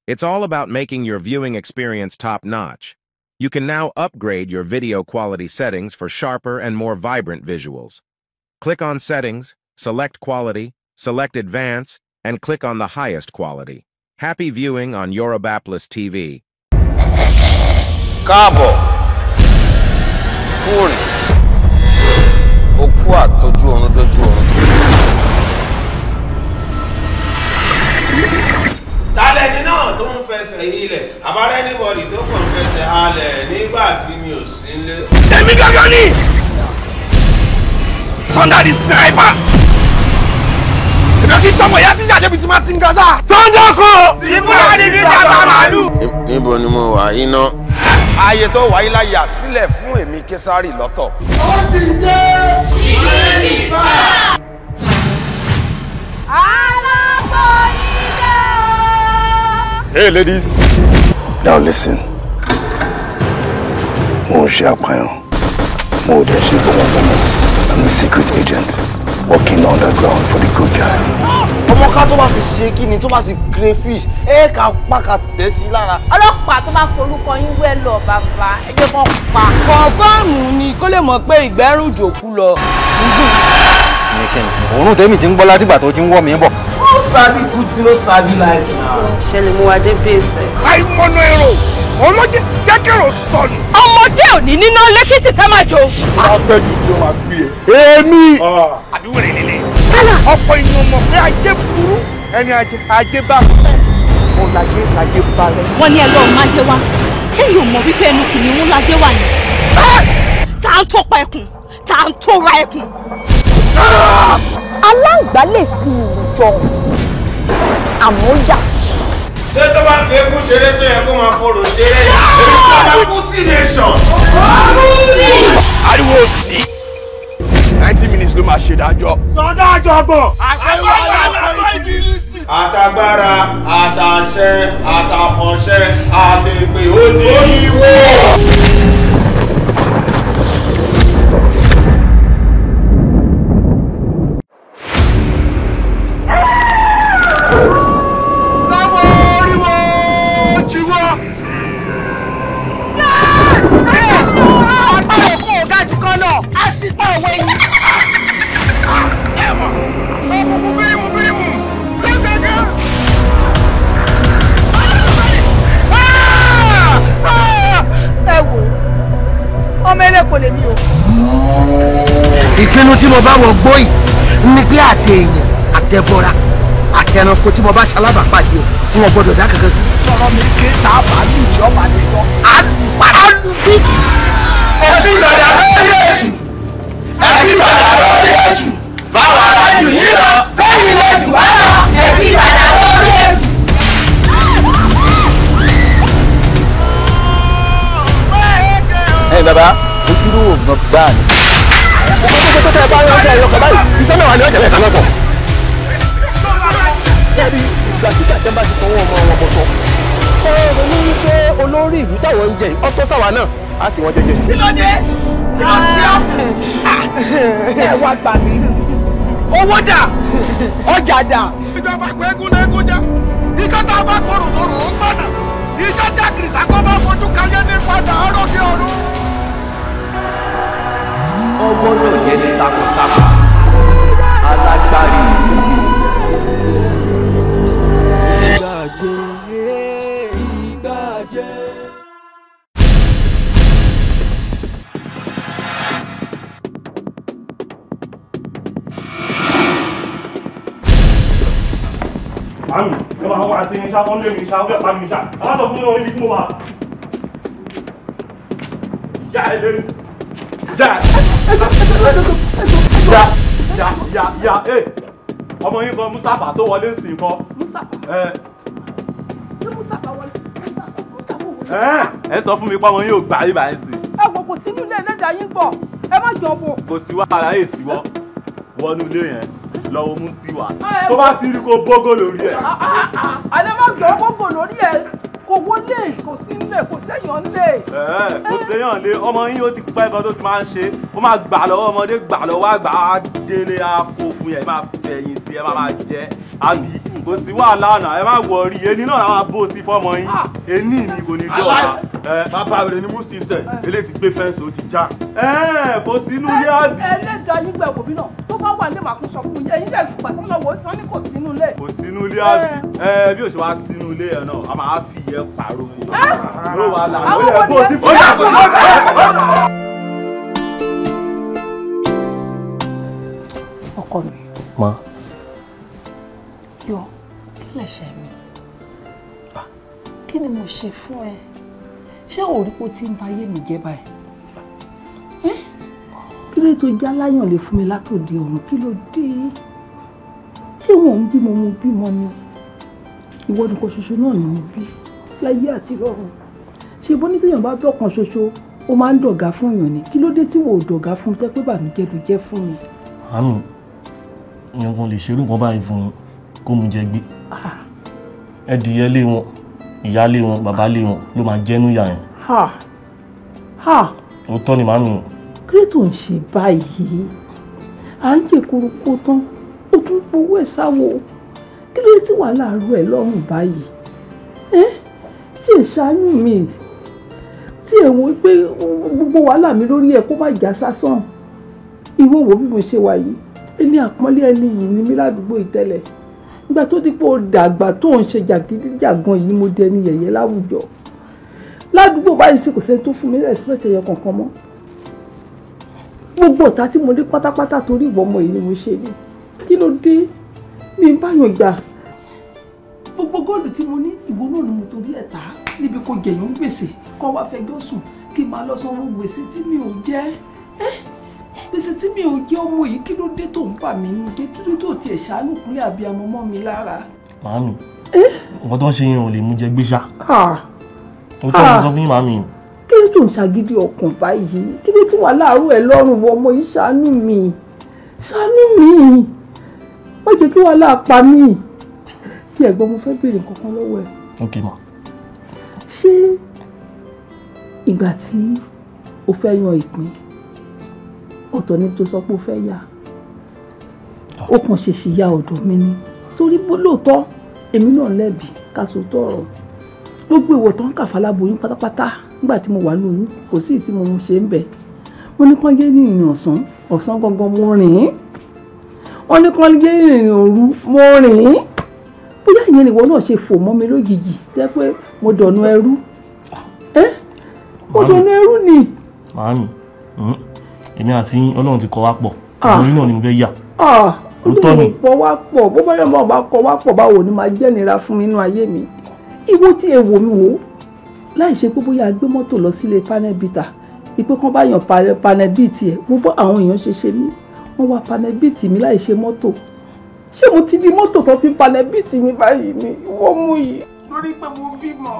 It's all about making your viewing experience top-notch. You can now upgrade your video quality settings for sharper and more vibrant visuals. Click on Settings, select Quality, select Advance, and click on the highest quality. Happy viewing on Yorubaplus TV. Káàbọ̀. Kúrin. Òkú àtọ́jú ọ̀run dójú ọ̀run. Tálẹ́ni náà tó ń fẹsẹ̀ ilẹ̀, àbárẹ́ anybody tó kàn fẹsẹ̀ halẹ̀ nígbà tí mi ò sí nílé. Èmi gangan ni! Sunday the sniper! Èmi ò kí sọmọ ìyá tí ń jáde bí tí máa ti ń gaza. Sunday kò! Tí Fúlàní ní bàbá màálù. Níbo ni mo wà yín ná? Ààyè tó wáyé láyà sílẹ̀ fún èmi Késárì lọ́tọ̀. Ó ti dé! Ìgbà! Hey ladies. Now listen. Mo ṣe àpàyàn. Mo dẹ̀ ṣe gbọmọgbọmọ. I'm a secret agent working underground for the good guy. Ọmọ ká tó bá ti ṣe kí ni tó bá ti crayfish ká pàkà tẹ̀ sí lára. Ọlọ́pàá tó bá forúkọ yín wẹ́ lọ bàbá ẹgbẹ́ kan pa. Kọ̀ọ̀fọ́ọ̀mù ni kó lè mọ̀ pé ìgbẹ́rù jòkú lọ. Òórùn tèmi ti ń gbọ́ látìgbà tó ti ń wọ́ mi bọ̀. No sabi good thing, no sabi life now. Ṣẹlẹ̀ mo wá dé bèsè. Àìmọ̀nà èrò, olóje jẹ́kẹ̀rọ̀ sọnù. Ọmọdé ò ní níná lẹ́kìtì tá máa jó. Àpẹjù tí ó máa gbé ẹ. Èmi! Àbí wèrè nílé. Ọ̀pọ̀ èèyàn mọ̀ pé ajé burú, ẹni ajé bá fẹ́. Mo lajé bá rẹ. Wọ́n ní ẹlọ́ọ̀ máa jẹ́ wá. Ṣé yóò mọ̀ wípé ẹnu kìnìún lajẹ́ wà ní? Tá à ń tọ́pa ẹkùn, tá à ń tóra ẹkùn. Aláǹgbá lè fi ìlú jọ àmọ́ yà. Ṣé tó bá fi eégún ṣeré tó yẹ kó máa forò ṣeré? Èmi tí a bá kú tí nation. Ariwo sí. 90 minutes ló máa ṣe dájọ́. Sọdájọ́ bọ̀. Àtàgbára, àtàṣẹ, àtàfọ̀ṣẹ, àtẹ̀pẹ̀ ó di ìwọ. Ìpinnu tí mo bá wọ gbóyìn ní pé àtẹ̀yìn àtẹ̀bọ̀ra àtẹ̀ranko tí mo bá ṣalábàápàdé o wọn gbọdọ̀ dá kankan sí. Sọ̀rọ̀ mi ké tá a bá ní ìjọba nínú. Alùpùpù. Ẹ̀sìn gbàdá lórí èṣù. Ẹ̀sìn gbàdá lórí èṣù. Báwa la jù yín lọ. Bẹ́ẹ̀ni lè jù wá lọ. Ẹ̀sìn gbàdá lórí èṣù. Ẹ bàbá ojúlówó gan gbáà ni. Ọmọ tó tẹ́ ẹ bá yọ ọjọ́ ẹ̀yọkọ̀ báyìí iṣẹ́ mẹ́wàá ni ọjà mẹ́ta lọ́tọ̀. Sẹ́ẹ̀rí ìgbàkigbà tẹ́ bá ti fọwọ́ ọmọ wọn bọ̀ sọ. Ọ̀rọ̀ ní wípé olórí ìlú táwọn ń jẹ ọtọ́ sáwa náà á sì wọ́n jẹjẹ. Kí ló dé? Kí ló ṣe ọ́? Ẹ wá gbà mí. Owó dà, ọjà dà. Ìjọba pé eégún lé eégún jẹ́. Ìjọ tá a bá gbọ́rùn lọ́rùn ó gbọ́dọ̀. Ìjọ tí àkìrìsà kọ́ bá fojú káyé ní padà ọ̀rọ̀ kí ọ̀run. Ọmọ náà jẹ́ ní takuntakun. Alágbárí. Mami, ẹ máa wá sí iṣẹ́ ọmọ mi ṣá, ọgbẹ́ pàmì ṣá. Aláṣọ fún mi wọn níbi tí mo wà. Ìyá ẹ lé. Ya, ọmọ yín kan Mustapha tó wọlé ń sìn kan. Mustapha. Ṣé Mustapha wọlé? Mustapha wọlé. Ẹ sọ fún mi pé ọmọ yín ò gbà yín báyìí sí. Ẹ wò kò sínú ilé ẹlẹ́dàá yín bọ̀, ẹ má jọ bò. Kò sí wàhálà yìí sí wọnú ilé yẹn lọ́wọ́ mú sí wa. Tó bá ti rí kó bógó lórí ẹ̀. Àlẹ́ má jọ bógó lórí ẹ̀. Kò wọlé, kò sí nílé, kò séèyàn nílé. Kò séèyàn lé, ọmọ yín ó ti pẹ́ gan tó ti máa ń ṣe. Ó máa gbà lọ́wọ́ ọmọdé, gbà lọ́wọ́ àgbà á délé á kó fún yẹn, máa fẹ̀yìn tí ẹ máa jẹ. àbí kò sí wàhálà náà ẹ má wọrí ẹni náà àwọn abó sí fọmọ yín ẹni ni kò ní dọ̀la bàbá rẹ ni Musti sẹ eléyìí ti gbé fẹ́ǹsì ó ti já kò sínú ilé àbí. ẹlẹ́dàá nígbà òbí náà tó bá wà lè máa kún sọ fún yín ẹ̀yin dẹ̀ gbà tó ń lọ wò ó sọ ní kò sínú ilé. kò sínú ilé àbí bí o ṣe wá sínú ilé ẹ náà a máa fi ìyẹn pàrọ̀ ló wà láàrin ó yẹ kó o sí fún ọkọ mi. Ma. Yọ kí lè ṣe mi kí ni mo ṣe fún ẹ ṣé òrí kó tí ń ba ayé mi jẹ́ báyìí kí ló tó já láyàn lè fún mi látòdì ọ̀run kí ló dé ṣé wọn ń bímọ mo bímọ ni ìwọ nìkan ṣoṣo náà ni mo bí láyé àti lọ́run ṣe bó ní téèyàn bá bẹ́ ọ̀kan ṣoṣo ó máa ń dọ̀gá fún èèyàn ni kí ló dé tí wò ó dọ̀gá fún tẹ́ pé bàmíjẹ́ ló jẹ́ fún mi. àánú nǹkan lè ṣerú nǹkan báyìí fún kó mu jẹ gbé ẹdìyẹ lé wọn ìyá lé wọn bàbá lé wọn ló máa jẹ́nu ìyá yẹn. òótọ́ ni màámi. kí ló tó ń ṣe báyìí à ń jẹ korokó tán ó tún gbowó ẹ̀ sáwọ́ kí ló tí wàhálà rú ẹ̀ lọ́rùn báyìí tí ẹ ṣàánú mi tí ẹ wo pé gbogbo wàhálà mi lórí ẹ kó má já sásán ìwọ wo bí mo ṣe wà yìí ẹni àpọ́nlé ẹni yìí ni mí ládùúgbò ìtẹ́lẹ̀ nígbà tó dípò dàgbà tó ń ṣe jàgídíjàgan yìí ni mo dẹni yẹ̀yẹ́ láwùjọ ládùúgbò báyìí sì kò sẹ́ni tó fún mi rẹ̀sípẹ̀tì ẹ̀yọ kankan mọ́ gbogbo ọ̀tá tí mo rí pátápátá torí ìwọ ọmọ yìí ni mo ṣe ní kí ló dé mi ń báyọ̀ jà gbogbo góòlù tí mo ní ìwọ náà ni mo torí ẹ̀ tà níbi kò jẹ̀yàn gbèsè kọ́ wá fẹjọ́ sùn kí n máa lọ sanwó gbèsè tí mi ò jẹ́ gbèsè tí mi ò jẹ́ ọmọ yìí kí ló dé tó ń bà mí nínú jẹ́ kí ló tó tiẹ̀ ṣàánú kúnlẹ̀ àbíamọ mọ́ mi lára. màámi nǹkan tó ń ṣe yẹn ò lè mú jẹ gbéṣà ó tọ́ ọ sọ fún yín màámi. kí ló tó ń ṣàgídí ọkàn báyìí kí ló tó wà láàárọ̀ ẹ̀ lọ́rùn wọ ọmọ yìí ṣàánú mi má jẹ́ kí wàhálà pa mí tí ẹ̀gbọ́n mo fẹ́ béèrè nǹkan kan lọ́wọ́ ẹ̀. ok ma. ṣé ìgbà tí o fẹ́ yan ìpín ọ̀tọ̀ ni tó sọ pé o fẹ́ yà ó kàn ṣèṣì ya ọ̀dọ̀ mi ni torí bó lóòótọ́ èmi náà lẹ́bi ká so tọ̀rọ̀ gbogbo ìwọ̀ tó ń kà faláboyún pátápátá nígbà tí mo wà lóyún kò sí ìsí mo ṣe ń bẹ̀ wọ́n ní kán yé ní ìrìn ọ̀sán gangan mo rìn wọ́n ní kán yé ìrìn òru mo rìn bóyá ìyẹn nìwọ náà ṣe fò mọ́ mi lójijì tẹ́ pé mo dọ̀nù ẹrú mo dọ̀nù ẹrú ni. màámi èmi àti Ọlọ́run ti kọ wá pọ̀ ìròyìn náà ni mo fẹ́ yà. òótọ́ ni kọ wá pọ̀ bó bá yẹ mọ́ ọba kọ wá pọ̀ báwo ni máa jẹ́ nira fún mi nínú ayé mi ìwọ tí ẹ wò mí wò láì ṣe pé bóyá gbé mọ́tò lọ sílé panel beater ìpé kan bá yàn panel beat ẹ̀ mo bọ́ àwọn èèyàn ṣe mí wọ́n wá panel beat mi láì ṣe mọ́tò ṣé mo ti di mọ́tò tó fi panel beat mi báyìí ni wọ́n mú yìí lórí pé mo bímọ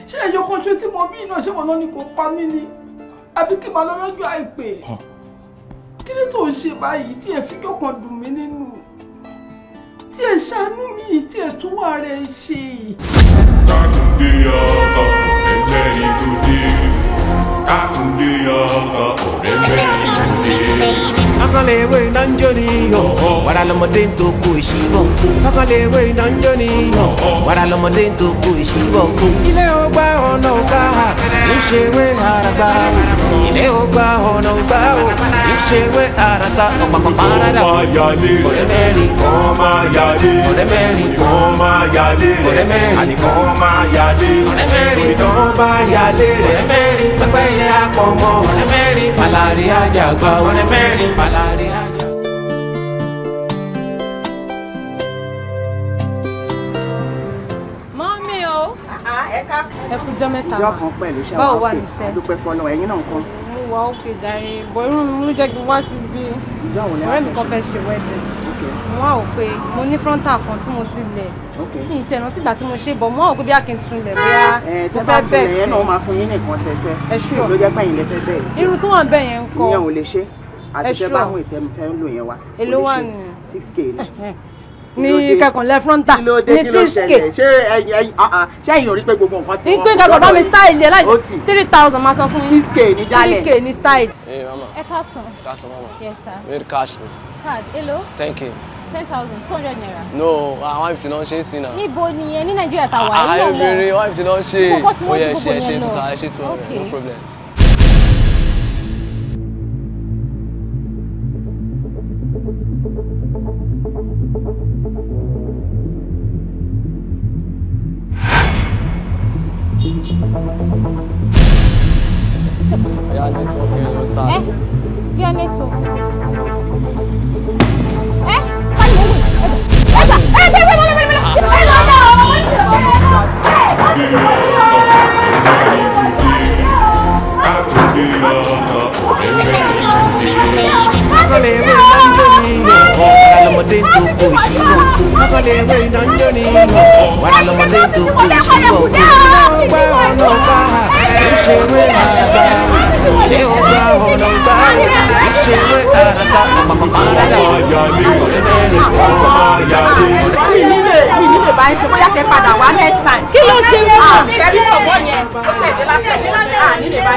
ṣé ẹ̀yọ kan ṣe tí mo bí náà ṣé wọn náà ni kò pa mí ni àbí kí n máa lọ lọ́jọ́ àìpé kí ló tó ń ṣe báyìí tí ẹ fi kọ́kàn dùn mí nínú tí ẹ ṣàánú mi tí ẹ tún wà rẹ ṣe. Kàtúndé ọkọ ọ̀rẹ́ mẹ́rin tó dé. Kàtúndé ọkọ ọ̀rẹ́ mẹ́rin tó dé. Akalewe nanjoni yo, wara lomode to ko ishibo. Akalewe nanjoni yo, wara lomode to ko ishibo. Ilé ọgbà ọ̀nà ọgbà, ìṣèwé àràgbà. Ilé ọgbà ọ̀nà ọgbà, ìṣèwé àràgbà. Ọ̀pọ̀pọ̀ parada. Ọ̀rẹ́ mẹ́rin kan máa yálé. Ọ̀rẹ́ mẹ́rin kan máa yálé. Ọ̀rẹ́ mẹ́rin àníkan máa yálé. Ọ̀rẹ́ mẹ́rin ìtàn bá yálé rẹ̀. Ọ̀rẹ́ mẹ́rin pẹ́pẹ́ yẹ akọ̀mọ́. Ọ̀rẹ́ mẹ́rin palari ajagba. Ọ̀rẹ́ mẹ́rin palari ajagba. Mọ́mí o. Ẹ kú jọ́ mẹ́ta wa. Yọ̀kan pẹ̀lú iṣẹ́ wa. Báwo wà níṣẹ́? Dúpẹ́ fọlọ́ ẹ̀yin náà nǹkan. Mo wà òkè gàrí bọ̀ irú mi ló jẹ́ kí n wá síbí. Ọ̀rẹ́ mi kan fẹ́ ṣe wedding. Mo wá wò pé mo ní frontal kan tí mo ti lẹ̀. Mi ì tiẹ̀ rántí ìgbà tí mo ṣe bọ̀ mo wá wò pé bí a kì í tún lẹ̀ bóyá mo fẹ́ bẹ́ẹ̀ sí. Ẹ̀ náà máa fún yín nìkan tẹ fẹ́. Ẹ ṣúọ̀. Ló jẹ́ pé ẹ̀yin lẹ fẹ́ bẹ́ẹ̀ sí. Irun tó wà bẹ́ẹ̀ yẹn ń kọ́. Ìyẹn ò lè ṣe. Àtijọ́ bá mú ìtẹ́mu fẹ́ ń lò yẹn wá. Èló wà ní? 6K ni. Ní kẹkànlẹ́ frontal ní 6K. Ṣé ẹ̀yin ò rí pé gbogbo nǹkan tí wọ́n. Ní kẹkàn bá mi style ẹ̀ láì 3000 máa san fún yín. 6K ní jálẹ̀. 3K ní style. Hey mama. Ẹ káàsán. Káàsán mama. Yes sir. Need cash ni. Card, hello? Thank you. 10,200 naira. No, 150 náà ṣe é sí náà. Níbo ni ẹ ní Nàìjíríà ta wà? Ayé bèrè 150 náà ṣe. Ó yẹ ṣe 200, no problem. Yeah, network here, no sir. Yeah, network. Kí ló ṣe wọ́n?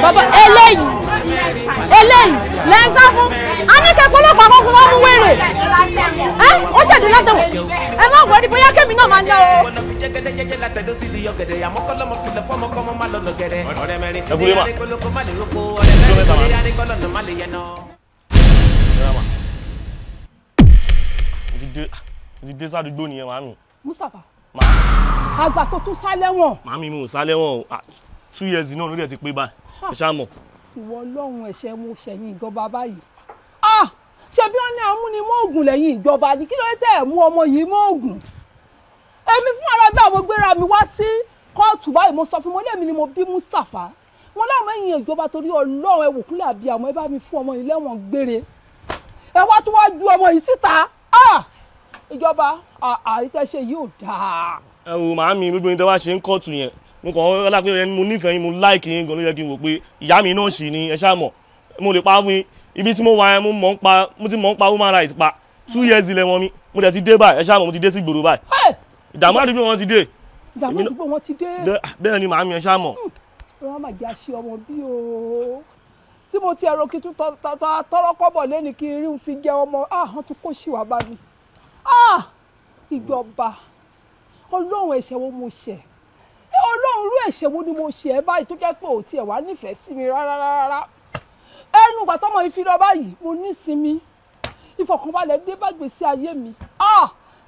Bàbá eléyìí lẹ́sà fún aníkẹ́ pọ́lọ́pàá kan fún wọn mú wèrè ó ṣèdí látẹ̀wọ̀ ẹ má wọ́n ní bóyá kémi náà máa ń ná o. Ti dé sádùúgbò nìyẹn màámi. Mustapha àgbà tó tún sá lẹ́wọ̀n. Màámi mo sá lẹ́wọ̀n 2 years náà ló dẹ̀ ti pé báyìí ẹ ṣáà mọ̀. Ìwọ Ọlọ́run ẹ̀ṣẹ̀ mo ṣẹ̀yìn ìjọba báyìí. Ṣé bí wọ́n ní amúnimóògùn lẹ́yìn ìjọba ni kí ló dé tẹ̀ mú ọmọ yìí móògùn? Èmi fún ara bí àwọn gbéra mi wá sí kóòtù báyìí mo sọ fún mo lèmi ni mo bí Mustapha. Wọ́n láwọn ẹ̀yìn ìjọba torí Ọlọ́run ẹ wò kúnlẹ̀ àbí àwọn ẹ bá mi fún ọmọ yìí lẹ́wọ̀n gbére. Ẹ wá tún wá ju ọmọ yìí síta. Ìjọba àìtẹ́ṣe yìí ò dáa. Ẹ wò màámi gbogbo ìdá wa ṣe ń kóòtù yẹn mo kàn ń rọ́lá pé ẹni mo nífẹ̀ẹ́ yín mo láìkì yín gan ló yẹ kí n wò pé ìyá mi náà ṣì ni ẹ ṣáà mọ̀ mo lè pa fún yín ibi tí mo wà yẹn mo ti mọ̀ ń pa human rights pa 2 years ilẹ̀ wọn mi mo dẹ̀ ti dé báyìí ẹ ṣáà mọ̀ mo ti dé sí ìgboro báyìí ìdààmú àdúgbò wọn ti dé. Ìdààmú àdúgbò wọn ti dé. Bẹ́ẹ̀ ni màámi ẹ ṣáà mọ̀. Wọ́n máa jẹ́ àṣẹ ọmọ bí o tí mo ti ẹ̀rọ kí tún tọrọ kọ́bọ̀ lẹ́ni kí n rí fi jẹ ọmọ wọ́n tún kó ṣìwà bá mi. Ìjọba Ọlọ́run ẹ̀ṣẹ̀ wo mo ṣẹ̀ Ọlọ́run irú ẹ̀ṣẹ̀ wo ni mo ṣẹ̀ ẹ́ báyìí tó jẹ́ pé ò tiẹ̀ wá nífẹ̀ẹ́ sí mi rárá ẹnu ìgbà tọ́mọ yìí fi lọ báyìí mo nísinmi ìfọ̀kànbalẹ̀ dé bá gbèsè ayé mi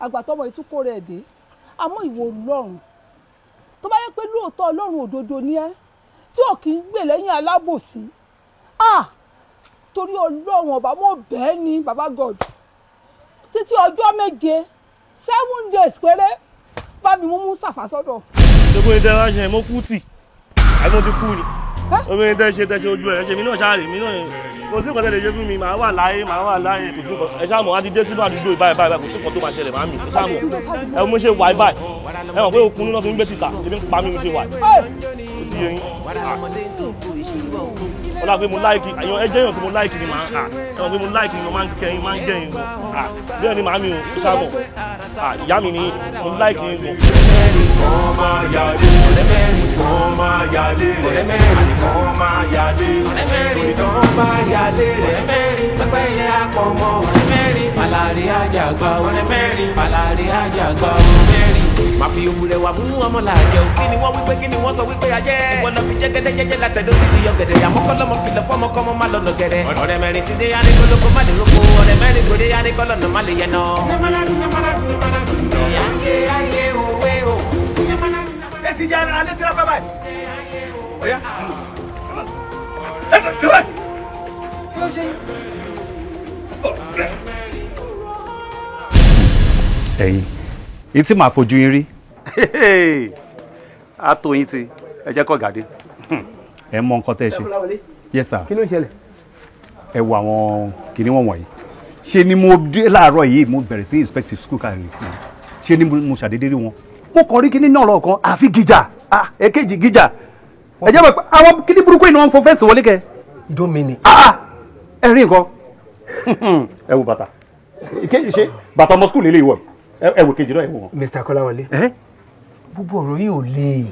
àgbà tọ́mọ yìí tún kó rẹ̀ dé àmọ́ ìwọ Ọlọ́run tó bá yẹ pé lóòótọ́ Ọlọ́run òdodo ni ẹ́ tí ò kì í gbè lẹ́yìn alábòsí torí Ọlọ́run ọba mo bẹ́ẹ̀ ni baba God títí ọjọ́ 7 days péré bá mi mú Mustapha sọ́dọ̀. Gbogbo ìdẹ́ wá ṣe mo kú tì àbí mo ti kú ni gbogbo ìdẹ́ ṣe ojú ẹ̀ ṣe mi náà ṣáàrì mi náà kò sí nǹkan tẹ́lẹ̀ ṣe fún mi màá wà láyé kò sí nǹkan ẹ ṣáà mọ̀ wá ti dé sínú àdúgbò báyìí kò sí nǹkan tó máa ṣẹlẹ̀ màá mi ẹ ṣáà mọ̀ ẹ mo ṣe wáì báyìí ẹ mọ̀ pé okun nínú fi ń gbé síta èmi ń pa mi mo ṣe wáì ó ti yẹ yín ọlá pé mo láìkì àyàn ẹ jẹ́yàn tó mo láìkì ni màá ẹ mọ̀ pé mo láìkì ni mo máa ń kẹ́yìn máa ń gẹ̀yìn lọ bẹ́ẹ̀ ni màá mi ò ṣáà mọ̀ ìyá mi ni mo láìkì ni lọ. Má fi òwúrẹ̀ wà mú ọmọ làjẹ́ o. Kí ni wọ́n wípé kí ni wọ́n sọ wípé ajẹ́. Ìwọ́n lọ fi jẹ́gẹ́dẹ́jẹ́gẹ́ látẹ̀dọ́ sí ìyọ̀ gẹ̀dẹ̀. Àmọ́ kọ́lọ́mọ kìlọ̀ fọ́mọ kọ́mọ má lọ́nà gẹ̀dẹ̀. Ọ̀rẹ́ mẹ́rin ti dé yá ní kólókó má lè roko. Ọ̀rẹ́ mẹ́rin kò dé yá ní kọ́lọ́nà má lè yẹnà. Esi ya alẹ́ tí a fẹ́ báyìí. Oya. Ẹ̀yin yìí tí màá fojú yín rí á tó yín ti ẹ jẹ́ kó gàdé ẹ mọ nǹkan tẹ́ ẹ ṣe. Yes sir. Kí ló ń ṣẹlẹ̀? Ẹ wo àwọn kìnìún wọ̀nyí ṣe ni mo dé láàárọ̀ yìí mo bẹ̀rẹ̀ sí inspect school káàkiri ṣe ni mo ṣàdédé rí wọn. Mo kàn rí kíní náà lọ́ọ̀kan àfi gíjà èkejì gíjà ẹ jẹ́ pé àwọn kíní burúkú yìí ni wọ́n fọ fẹ́ǹsì wọlé kẹ. Ìdó mi ni. Ẹ rí nǹkan ẹ wo bàtà ìkejì ṣe bàtà ọmọ school lélẹ́yìí wọ̀ ẹ wò kejì náà ẹ wò wọn. Mr. Kọ́láwọlé gbogbo ọ̀rọ̀ yìí ò le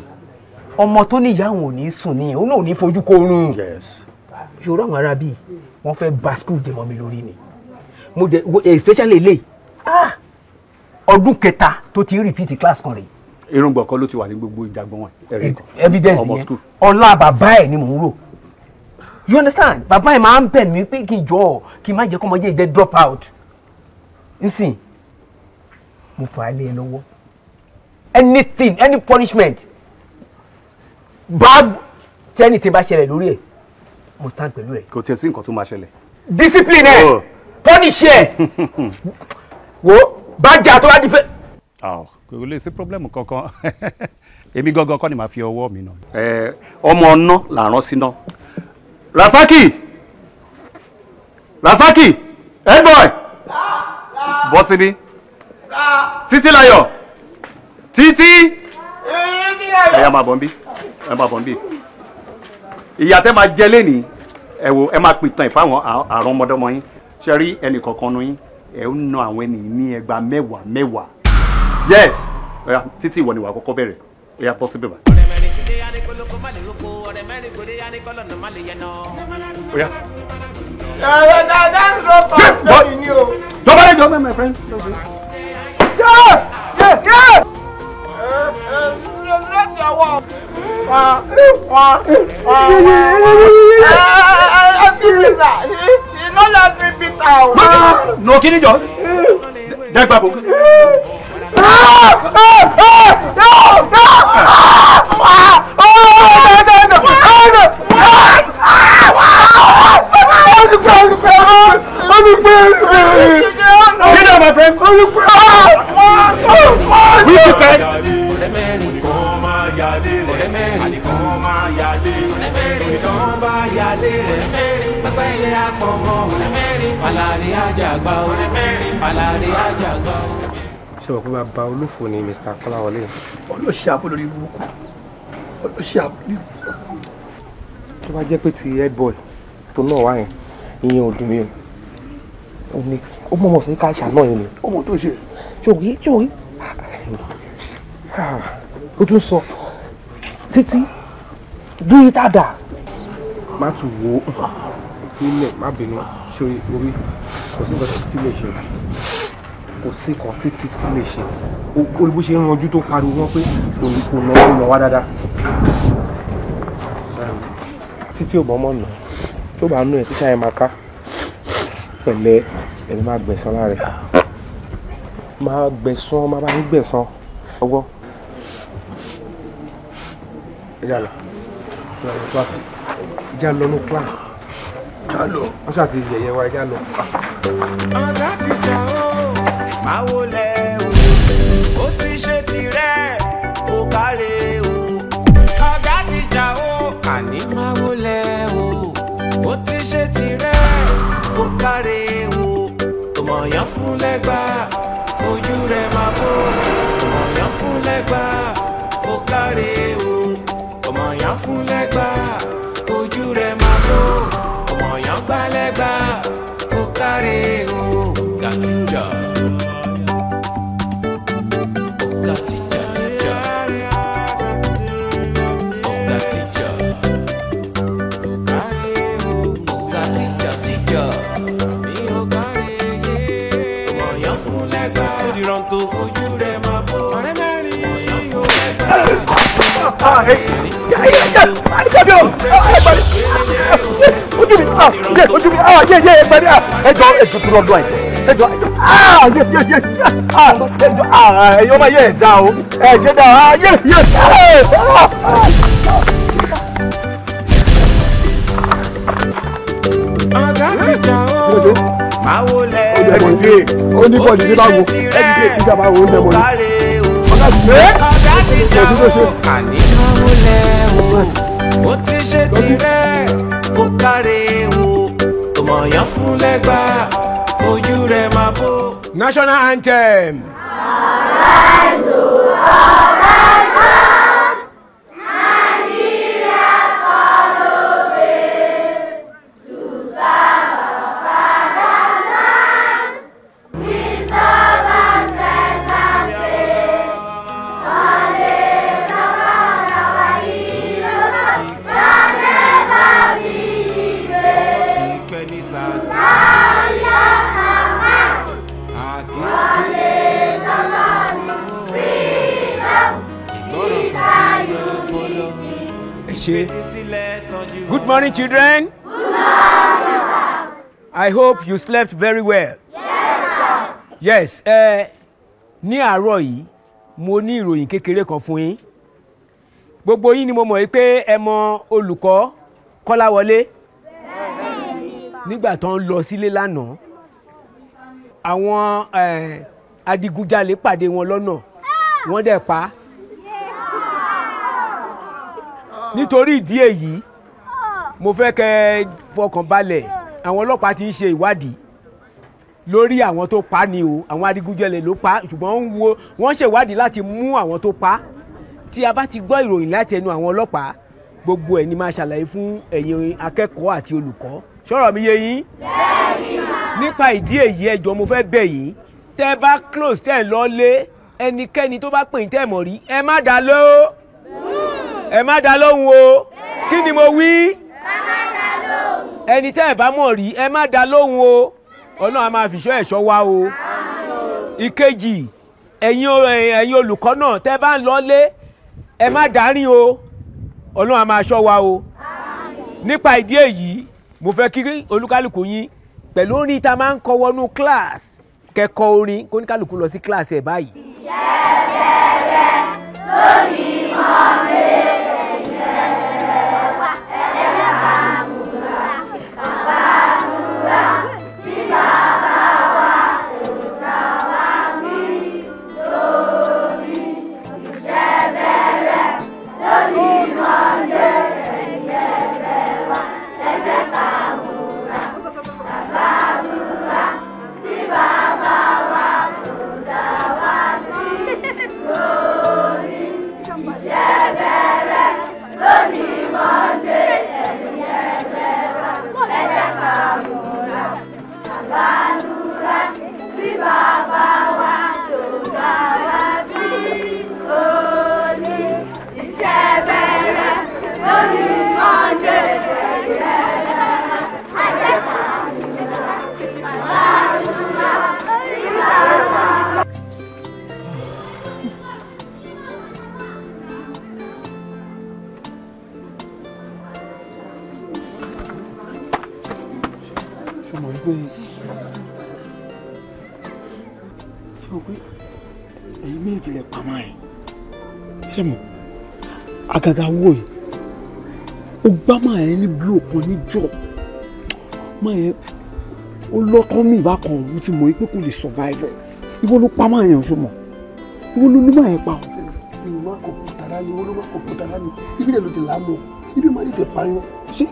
ọmọ tó ní ìyá òun ò ní sùn ní òun náà ò ní fojú kórun. Ṣòro àwọn ará bíi wọ́n fẹ́ bà school jẹ́ mọ́ mi lórí ni mo dẹ̀ especially eléyìí ọdún kẹta tó ti repeat class kan rẹ̀. irùngbọ̀n kan ló ti wà ní gbogbo ìjàgbọ́n wọn. Evidence yẹn ọlá bàbá ẹ̀ ni mò ń rò. You understand? Bàbá ẹ̀ máa ń bẹ̀ mí pé kí n jọ kí n má jẹ́ kó ọmọ jẹ́ ìdẹ́ drop out. Nsìn mo fà á lé ẹ lọ́wọ́. Anything, any punishment bad tí anything bá ṣẹlẹ̀ lórí ẹ̀ mo stand pẹ̀lú ẹ̀. kò tẹ̀ sí nǹkan tó máa ṣẹlẹ̀. Discipline ẹ̀ punish ẹ̀ wo bájà tó bá di fẹ́. kò lè sí problem kankan èmi gangan kọ́ ni màá fi ọwọ́ mi nà. ọmọ ọ̀nà là rán síná. Rasaki head boy bọ́ síbí Títílayọ̀ Títí ẹ̀yà máa bọ̀ ń bí ìyá tẹ́ máa jẹ lẹ́nìí ẹ wo ẹ máa pìtàn ìfáwọn àrùn ọmọdọ́mọ yín ṣe rí ẹnì kọ̀ọ̀kan nu yín ẹ ń na àwọn ẹni ní ẹgbàá mẹ́wàá yes Títí ìwọ ni wàá kọ́kọ́ bẹ̀rẹ̀ ẹ̀yà bọ́ síbí báyìí. Don't my friend. No, kini jo. Dagba bo. Get out, my friend. ṣé wọ́n pé bàbá olófò ni Mr. Kọ́láwọlé. olóṣì àbò lórí burúkú olóṣì àbò lórí burúkú. tó bá jẹ́ pé ti headboy tó náà wá yẹn ìyẹn ò dùn mí o ó mọ̀ sí ká ṣàná yẹn ni. ó mọ̀ tó ṣe. ṣòwò ó tún sọ Títí dúró dáadáa má tún wò ó nílẹ̀ má bínú ṣe orí kò sí nǹkan Títí lè ṣe kò sí nǹkan Títí lè ṣe olùbó ṣe ń ranjú tó pariwo wọn pé kò lọ wá dáadáa Títí ò bọ́mọ̀ nà tó bá nù ẹ̀ títí àyè máa ká pẹ̀lẹ́ ẹni máa gbẹ̀san lára ẹ̀ máa gbẹ̀san máa bá ń gbẹ̀san ọgbọ́n ẹ̀yà lọ ìjà lọ ní kíláàsì ìjà lọ wọ́n ṣàti yẹ̀yẹ̀ wa ìjà lọ. ọ̀gá ti jà ó máa wọlé o ó ti ṣe tirẹ̀ ó kárẹ̀ o ọ̀gá ti jà ó àní máa wọlé o ó ti ṣe tirẹ̀ ó kárẹ̀ o tòmọ̀yán fún lẹ́gbà ojú rẹ̀ máa bó tòmọ̀yán fún lẹ́gbà ó kárẹ̀ o tòmọ̀yán fún lẹ́gbà ojú rẹ̀ máa bó tòmọ̀yán gbá lẹ́gbà ó kárẹ̀ o gàtíjà. ó ti ṣe tirẹ̀ ó kárẹ̀ o tòmọ̀yán fún lẹ́gbà ojú rẹ̀ máa bó. National anthem. Agitele ṣe. Good morning, children. Good morning, sir. I hope you slept very well. Yes, sir. Yes, ní àárọ̀ yìí mo ní ìròyìn kékeré kan fún yín. Gbogbo yín ni mo mọ̀ pé ẹ mọ olùkọ́ Kọ́láwọlé. Nígbà tó ń lọ sílé lánàá, àwọn adigunjalè pàdé wọn lọ́nà, wọ́n dẹ̀ pa. Nítorí ìdí èyí, mo fẹ́ kẹ́ fọkàn balẹ̀, àwọn ọlọ́pàá ti ń ṣe ìwádìí lórí àwọn tó pa ni o, àwọn adigunjalè ló pa, ṣùgbọ́n wọ́n ṣèwádìí láti mú àwọn tó pa. Tí a bá ti gbọ́ ìròyìn láti ẹnu àwọn ọlọ́pàá, gbogbo ẹ̀ ni máa ṣàlàyé fún ẹ̀yin akẹ́kọ̀ọ́ àti olùkọ́. Ṣọ́rọ̀ mi yé yín? Nípa ìdí èyí ẹ jọ̀ọ́ mo fẹ́ bẹ̀ yín, tẹ́ bá close tẹ́ lọ lé ẹnikẹ́ni tó bá pè yín tẹ́ mọ̀ rí, ẹ má dá lóhùn. Ẹ má dá lóhùn o. Kí ni mo wí? Ẹni tẹ́ ẹ bá mọ̀ rí, ẹ má dá lóhùn o. Ọlọ́run á máa fìṣọ́ ẹ̀ṣọ́ wa o. Ìkejì, ẹ̀yin olùkọ́ náà tẹ́ bá ń lọ lé, ẹ má dárín o. Ọlọ́run á máa ṣọ́ wa o. Nípa ìdí èyí, mo fẹ́ kí olúkálùkù yín pẹ̀lú orin tá máa ń kọ wọnú class, kẹ́kọ̀ọ́ orin kó ní kálùkù lọ sí class ẹ̀ báyìí. Ìṣẹ̀bẹ̀rẹ̀ lónìí mọ́lẹ̀ ẹ̀yẹ wá ẹ̀yẹ àmúra àbádúrà sí bàbá wa òòtà wá sí lórí. Ìṣẹ̀bẹ̀rẹ̀ lónìí mọ́lẹ̀ ẹ̀yẹ wá ẹ̀yẹ àmúra àbádúrà sí bàbá wa òòtà wá sí lórí. Ìṣẹ̀bẹ̀rẹ̀ lónìí mọ́ndé ẹ̀yìn ẹ̀gbẹ̀wá ẹ̀jẹ̀ kàmúra àbádúrà sí bàbá wa tó dá wá sí òní. Ìṣẹ̀bẹ̀rẹ̀ lónìí mọ́ndé ẹ̀yìn ẹ̀gbẹ̀wá ẹ̀jẹ̀ kàmúra àbádúrà sí bàbá wa. Ṣé o pé ẹ̀yin méjì lè pa máa ẹ̀? Ṣé mo àgàgà wò yìí? Ó gbá máa ẹ̀ ní bló kan níjọ́. Máa ẹ̀ ó lọ́tọ́ mi ìbákan òun ti mọ̀ pé kò lè survive ẹ̀. Ìwọ ló pa máa yẹn ṣó mọ̀. Ìwọ ló ní máa ẹ̀ pa. Mi ò má kọ̀pútà rání, ìwọ ló má kọ̀pútà rání. Ibi dẹ̀ ló ti là á mọ̀. Ibi máa ní fẹ́ payán. Ṣé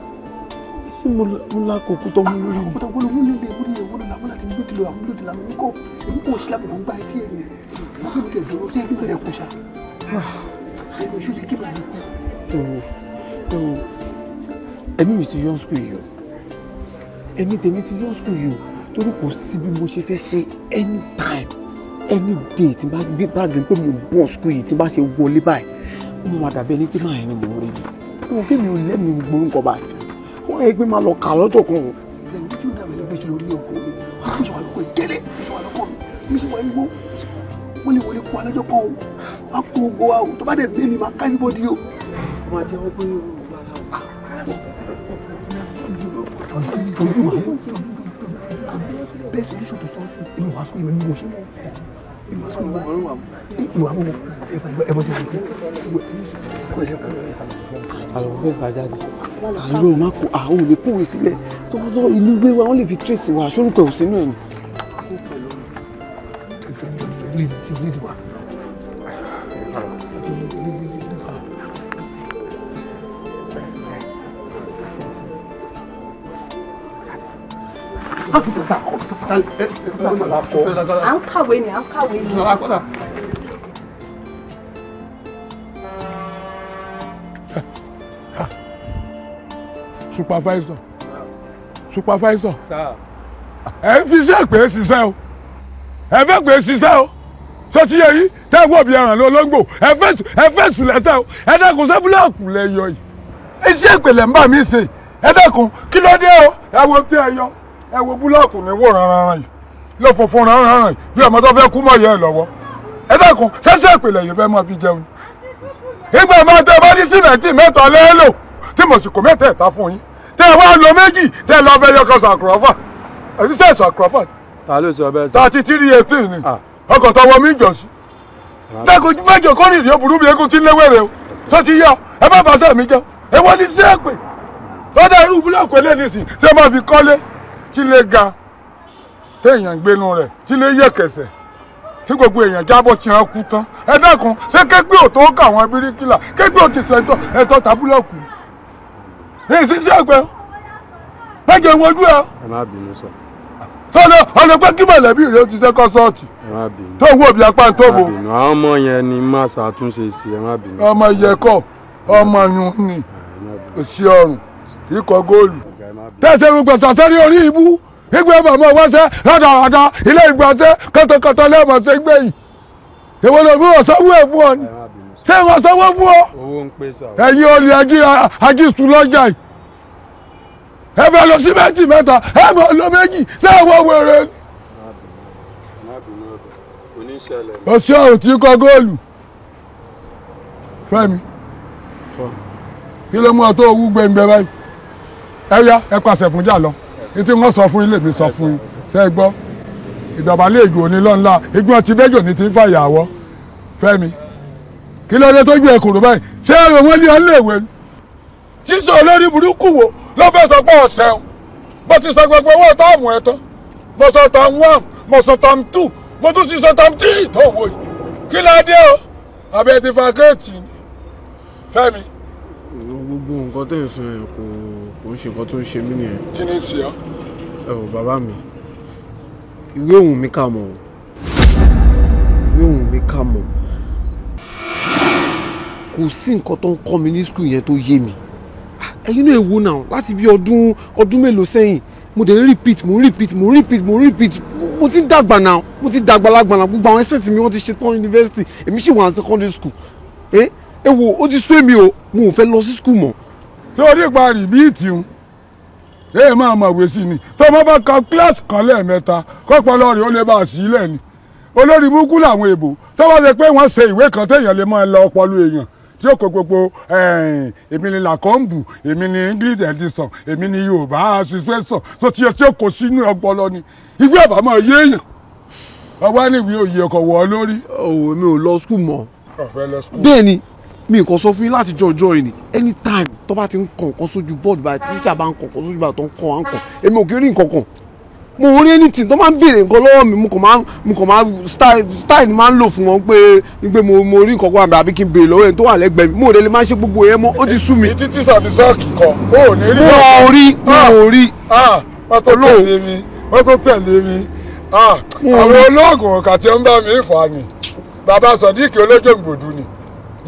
mo la kọ̀pútà mú lórí? Kọ̀pútà wọ́n ló mú lílé ìwúrí ẹ̀ wọ́n ló làwọn láti gbé kìlọ̀ àwọn olóòtú làwọn ń kọ́. Èmi kò sí lápò kan gbá etí ẹ̀ ni. Wọ́n fẹ́ mi kẹ̀ dúró sí ẹbí bẹ̀rẹ̀ kù ṣá. Ẹ̀mí oṣù jẹ́ kí màá ní kú. Ẹ̀mí mi ti yọ school yìí o. Ẹ̀mí tèmi ti yọ school yìí o. Torí kò sí bí mo ṣe fẹ́ ṣe anytime any day tí n bá gbé báàgì pé mo bọ̀ school yìí tí n bá ṣe wọlé báyìí. Ó máa dàbí ẹni pé máa yẹn ni mò ń rí ni. Mo kí mi ò lẹ́mìí gbórúkọ báyìí. Wọ́n yẹ pé máa lọ kà lọ́jọ́ kan o. Ẹ̀mí tí ó dàbí ẹni pé ṣe lórí ọkọ̀ mi. Mo ṣe wà lọ́kọ̀ ìgẹ́lẹ́, mo ṣe wà lọ́kọ̀ mi. Mo ṣe wà igbó. Wọ́n lè wọlé kó wa lọ́jọ́ kan o. Wọ́n á kó gbogbo wa o. Tó bá dẹ̀ bí mi máa ká níbọ̀dí o. Ó máa jẹ́ wọ́n pé best solution to something inú wa sọ ìmọ̀ ní mo ṣe mọ́ inú wa sọ ìmọ̀ ọ̀rọ̀ wa inú wa mọ̀ ṣe é fà ẹ̀mọ́ ṣe é pé ẹ̀kọ́ ẹ̀yẹ kọ́ àlọ́ fẹ́ fà jáde àlọ́ máa kó àwọn olè kówé sílẹ̀ tó lọ ìlú gbé wa wọ́n lè fi trace wa sórúkọ òsínú ẹ̀ ni. À ń kàwé ni, à ń kàwé ni. Supervisor. Ẹ ń fi iṣẹ́ pé ṣiṣẹ́ o. Ẹ fẹ́ pé ṣiṣẹ́ o. Sọ ti yẹ yìí tẹ́ wọ́ bí ẹran lọ́lọ́gbò. Ẹ fẹ́ sùn lẹ́tẹ̀ o. Ẹ dẹ́kun ṣé búlọ́ọ̀kù lẹ yọ yìí. Iṣẹ́ ìpìlẹ̀ ń bà mí ṣe. Ẹ dẹ́kun kí ló dé o. Ẹ wo tí ẹ yọ. Ẹ wo búlọ́ọ̀kù ní wò rárá yìí. Ló funfun rárá yìí. Bí ọmọ tó fẹ́ kú mọ̀ yẹ ẹ lọ́wọ́. Ẹ dẹ́kun ṣẹ́ṣẹ́ ìpìlẹ̀ yìí fẹ́ mọ́ fi jẹun. Ìgbà máa tẹ bá ní símẹ́ǹtì mẹ́ta lẹ́ẹ̀lò. tí mo sì kó mẹ́tẹ̀ẹ̀ta fún yín tẹ́ ẹ wá lo méjì tẹ́ ẹ lọ bẹ yọkọ sàkúrọ́fà èyí sẹ́ sàkúrọ́fà. ta ló sọ bẹ́ẹ̀ sọ. 3318 ni ọkọ̀ tọwọ́ mi jọ sí. dẹ́kun mẹ́jọ kọ́ nìyí burú bí eégún tí ń léwèrè o tó ti yá ẹ má bàa sẹ́ mi jẹ́ ẹ wọ́n ní sí ẹ̀pẹ̀ lọ́dọ̀ irú búlọ̀kù eléyìí tí ẹ máa fi kọ́lé tí lè ga téèyàn gbénu rẹ̀ tí lè yẹ kẹsẹ̀ tí gbogbo èèyàn jábọ̀ tí wọ́n kú tán ẹ dákun ṣé kégbé ò tó ká àwọn bíríkìlà kégbé ò ti sọ ẹ̀tọ́ ta búlọ̀kù èyí sí sí ẹgbẹ́ mẹ́jọ ìwọ́jú ẹ. ẹ má bínú sọ. sọ́dọ̀ ọ̀nà pé kí mọ̀lẹ́bí rẹ̀ ó ti ṣe kọ́sọ́ọ̀tì tó wú òbí apá tó bò. àwọn ọmọ yẹn ni má ṣàtúnṣe sí ẹ má bínú. ọmọ yẹkọ ọmọ yun ni òsì ọrùn ikọ̀ góòlù. tẹ̀sẹ̀ rúgbọ̀nsà sẹ́rí orí ibú ìgbẹ́ bàmọ́ wáṣẹ́ rádaràda ilé ìgbọ̀nsẹ̀ kọ́tọ̀kọ́tọ̀ lẹ́ẹ̀mọ̀ṣẹ́ gbẹ̀yìn èwo ló bí wọ́n sanwó ẹ̀ fún ọ ni ṣé wọ́n sanwó fún ọ. owó ń pè sọ. ẹ̀yin olè ajísùn lọ́jà yìí ẹ fẹ́ lọ sí méjì mẹ́ta ẹ mọ̀ lọ méjì ṣé ẹ wọ́n wẹ̀rẹ̀ ni. òsì ọ̀rùn tí kọ góòlù Fẹ́mi kí ló mú ọ tó owó gbẹ̀ngbẹ̀ báyìí ẹ yá ẹ pàṣẹ fún jà lọ ètò wọn sọ fún ilé mi sọ fún yín ṣe é gbọ́ ìdọ̀bálẹ̀ èjò òní lọ́nla igbó ti bẹ́jọ ní ti ń fàyàwọ́ Fẹ́mi kí ló dé tójú ẹ kòrò báyìí ṣé ẹ̀rọ wọn lé ọ léèwé ni tí sọ olórí burúkú wo ló fẹ́ sọ pé ọ̀sẹ̀ o mo ti sọ gbogbo owó táàmù ẹ tán mo sọ tam 1 mo sọ tam 2 mo tún ti sọ tam 3 tó wò yìí kí ló dé o àbẹ ti fa géètì ni Fẹ́mi. gbogbo nǹkan tẹ̀ ń sọ ẹ̀ kò ń ṣe nǹkan tó ń ṣe mí nìyẹn. kí ni ń ṣe ọ́. ẹ ò bàbá mi ìwé òun mi kà mọ́ ìwé òun mi kà mọ́ kò sí nǹkan tó ń kọ́ mi ní skul yẹn tó yé mi ẹ̀yin náà èwo náà láti bí ọdún mélòó sẹ́yìn mo dẹ̀ repeat mo ti dàgbà náà mo ti dàgbà lágbà náà gbogbo àwọn ẹsẹ̀ tí mi wọ́n ti ṣe tán yunifásitì èmi sì wà ní secondary school ewo ó ti sú èmi o mo ò fẹ́ lọ sí skul mọ́. ṣé orí ipa rìbíìtì ń èyí máa mọ̀ wé sí ni tó máa bá ka kíláàsì kan lẹ́ẹ̀mẹ́ta kọ́pọ̀lọ́ rẹ̀ ó lè bá a sí ilẹ̀ ni olórí burúkú làwọn èbò tó bá ṣe pé wọ́n ṣe ìwé kan téèyàn lè máa lọ ọpọlọ èèyàn tí ó kó gbogbo èmi ni làkọ́ǹbù èmi ni English edition èmi ni Yorùbá association tó ti tí ó kó sínú ọpọlọ ni ìwé àbámọ̀ yé èèyàn ọwọ́ níwèé òye ọkọ̀ wọ̀ ọ́ lórí. òun mi ò lọ skul mọ́. ọ̀fẹ́ lọ skul. bẹ́ẹ̀ ni mi nǹkan sọ fún yín láti jọjọ yìí ni anytime tó bá ti ń kàn kan sójú bọ́ọ̀dù báyìí tí tíṣà bá ń kàn kan sójú báyìí tó ń kàn á ń kàn èmi ò kí rí nǹkan kan mo rí anything tó máa ń béèrè nǹkan lọ́wọ́ mi mo kàn máa style ni máa ń lò fún wọn pé mo rí nǹkan kan àbí kí n béèrè lọ́wọ́ ẹni tó wà lẹ́gbẹ̀ẹ́ mi mo ò lè máa ṣe gbogbo yẹn mọ́ ó ti sú mi. títí sàbí sọ́ọ̀kì kan ó ní rí. mo rí. wọ́n tó tẹ̀lé mi àwọn olóògùn ọ̀kà tí ó ń bá mi fà ni bàbá Sọ̀díkì olójòǹgbòdù ni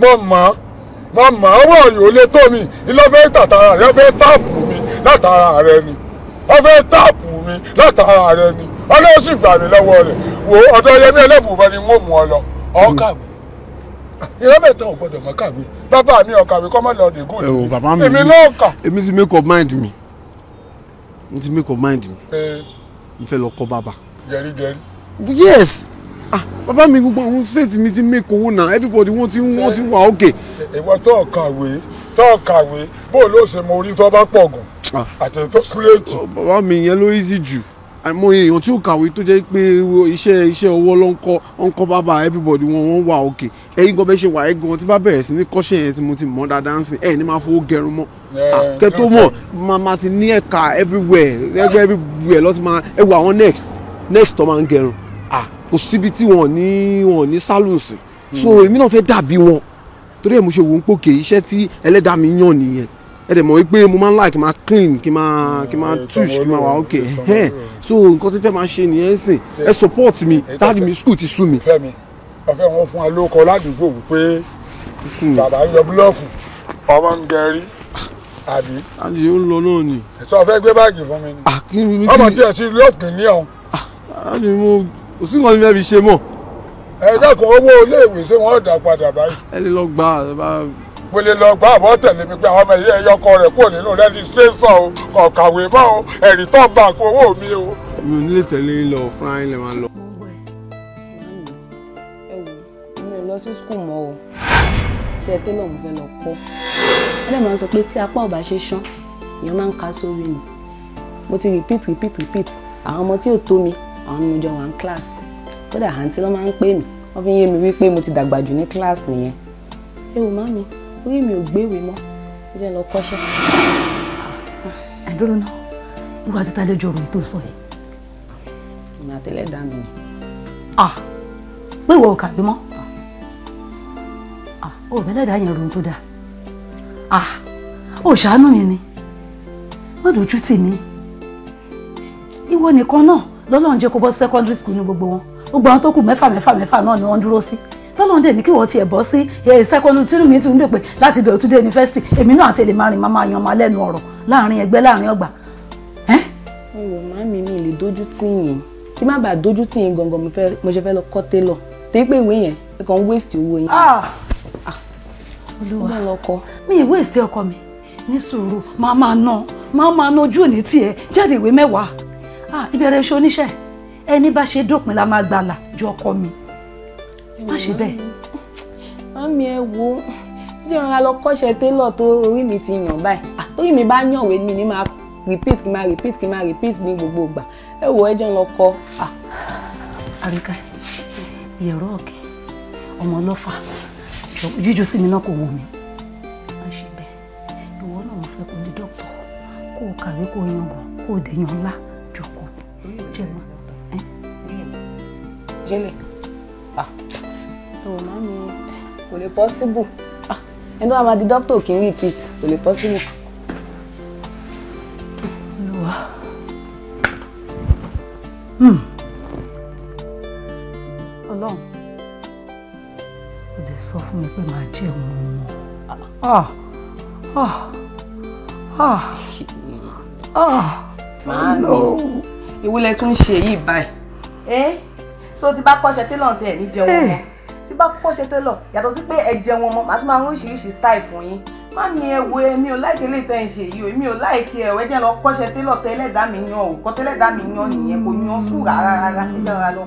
mo mọ̀ owó yìí ò lè tó mi ilé fẹ́ tàtàrà rẹ fẹ́ táàpù mi látara rẹ ni wọ́n fẹ́ táàpù mi látara rẹ ni ọlọ́run sì gbà mí lọ́wọ́ rẹ̀ wò ọ̀dọ̀ Yẹmí Ẹlẹ́bùúbọn ni wọ́n mú ọ lọ ọ̀kàwé ìran mẹ́ta ò gbọ́dọ̀ mọ́ kàwé bàbá mi ọ̀kàwé kọ́mọ́ lọ dé gùn mi bàbá mi èmi náà kà. èmi ti make up mind mi n fẹ́ lọ kọ́ bàbá. gẹ̀rígẹ̀rí. yes bàbá mi gbogbo àwọn state mi ti make owó náà everybody wọ́n ti wà okay. ìwọ tó kàwé bó ló ṣe mọ orí tó bá pọ̀ gùn àti tó sílẹ̀tì. bàbá mi yẹn ló easy jù àmọ́ èèyàn tí ó kàwé tó jẹ́ pé iṣẹ́ ọwọ́ ló ń kọ́ bàbá everybody wọ́n wà okay. ẹ̀yin gan bẹ́ẹ̀ ṣe wà ẹ̀gan tí bá bẹ̀rẹ̀ sí ní kọ́ṣẹ́ yẹn tí mo ti mọ̀ dáadáa ń sìn ẹ̀ ní máa fowó gẹrun mọ́ kẹ́ tó mọ̀ máa ti ní ẹ̀ka everywhere lọ́ti máa ẹ wo àwọn next tó máa ń gẹrun kò síbi tí wọ́n ní sálùsì so èmi náà fẹ́ dàbí wọn torí ẹ̀ mo ṣe wò ń pòkè iṣẹ́ tí ẹlẹ́dàá mi yàn nìyẹn ẹ dẹ̀ mọ̀ wípé mo máa ń like máa clean kí máa touch kí máa wà okay so nǹkan tí fẹ́ máa ṣe nìyẹn sìn ẹ support mi dáàbì mi school ti sú mi. Fẹ́mi ọ̀fẹ́ wọn fún alóko ládùúgbò wípé bàbá yọ búlọ́ọ̀kù ọmọ ń gẹrí àbí. àdìyẹ ó ń lọ náà ni. ẹ̀sọ́ fẹ́ gbé báàgì fún mi ni ọmọ tí ẹ̀ ti lóògùn ní ọ̀hún. àdìyẹ mo kò sí nǹkan tí fẹ́ fi ṣe mọ́. ẹ dákun owó iléèwé ṣé wọ́n dá padà báyìí. ẹ lè lọ gbà ẹ bá. mo lè lọ gbà àbọ̀ tẹ̀lé mi pé àwọn ọmọ ìyá ẹ̀yọ́ kọ rẹ̀ kúrò nínú registration o ọ̀kàwé mọ́ o ẹ̀rí tó ń bá àkó owó mi o. mi ò nílé tẹ̀lé yín lọ fúnra yín lè máa lọ. ẹ wò mi ò lọ sí skul mọ́ o Ṣé télọ̀ mo fẹ́ lọ kọ́. Ẹlẹ́ máa ń sọ pé tí apá ò bá ṣe ṣán, èèyàn máa ń ká sórí ni. Mo ti repeat. Àwọn ọmọ tí ò tó mi, àwọn ni mo jọ wà ní class. Kódà àǹtí ló máa ń pè mí. Wọ́n fi ń yé mi wípé mo ti dàgbà jù ní class nìyẹn. Ẹ wò mami, orí mi ò gbéwé mọ́. Mo jẹ́ lọ kọ́ṣẹ́. Àìdúró náà, ìwà títa lójú ọ̀rọ̀ ètò sọ yìí. Èmi àtẹlẹ́dà mi ni. Pé ìwọ ò kàwé mọ́. Ó bẹ́lẹ́dà yẹn rohun tó dáa. Ó ṣàánú mi ni. Má dojú tì mí. Ìwọ nìkan náà lọ́lọ́run jẹ́ kó bọ́ secondary school ní gbogbo wọn. Gbogbo àwọn tó kù mẹ́fà náà ni wọ́n dúró sí. Tọ́lọ́run dẹ̀ ní kí wọ́n tiẹ̀ bọ́ sí secondary tí mi tún dé pé láti bẹ̀rẹ̀ tún dé university èmi náà àti èlè máa rìn máa yan máa lẹ́nu ọ̀rọ̀ láàrin ẹgbẹ́ láàrin ọgbà. Ọwọ́ màmí mi lè dojú tì yín. Kí má bàa dojú tì yín gangan mo ṣe fẹ́ lọ kọ́ télọ̀. Torí pé ìwé yẹn ẹ kàn ń waste owó yín. Olúwa mi ì waste ọkọ mi ní sùúrù máa ná ojú òní tiẹ̀ jáde ìwé 10. Ìbẹ̀rẹ̀ iṣẹ́ oníṣẹ́ ẹni bá ṣe dópin la máa gbàlà ju ọkọ mi. Má ṣe bẹ́ẹ̀. Mami ẹ wo jẹ́ ọ̀rọ̀ lọ kọ́ṣẹ́ télọ̀ tó orí mi ti yàn báyìí. Torí mi bá yàn wé mi ní máa repeat ní gbogbo ìgbà. Ẹ wo ẹ jẹ́ lọ kọ́. Àríkà ìyẹ̀rọ ọ̀kẹ́ ọmọ ọlọ́fà jíjó sí mi náà kò wù mí. Má ṣe bẹ́ẹ̀. Ìwọ náà mo fẹ́ kó di dọ́kítọ̀ kó o kàwé kó o yangàn kó o dẹ̀yàn ńlá jọ̀kọ́. Jẹ́lẹ̀. Mami kò lè possible. Ẹni wàá máa di doctor kì í repeat kò lè possible. Olúwa. Ọlọ́run ó dẹ̀ sọ fún mi pé màá jẹ́ Màámi ìwúlẹ̀ tún ṣe yìí báyìí. So ti bá kọ́ṣẹ́ télọ̀ sí ẹ̀ ní jẹun ọmọ. Tí bá kọ́ṣẹ́ télọ̀ yàtọ̀ sí pé ẹ jẹun ọmọ màá tún máa ń oríṣiríṣi style fún yín. Mami ẹ wo èmi ò láìkí eléyìí tẹ́ ń ṣe yìí o èmi ò láìkí ẹ̀ ẹ jẹ́ lọ kọ́ṣẹ́ télọ̀ tẹ́ ẹlẹ́dàá mi yan o kọ́ tẹ́lẹ́dàá mi yan nìyẹn kò yan sùn rárá ẹ jẹ́ ra lọ.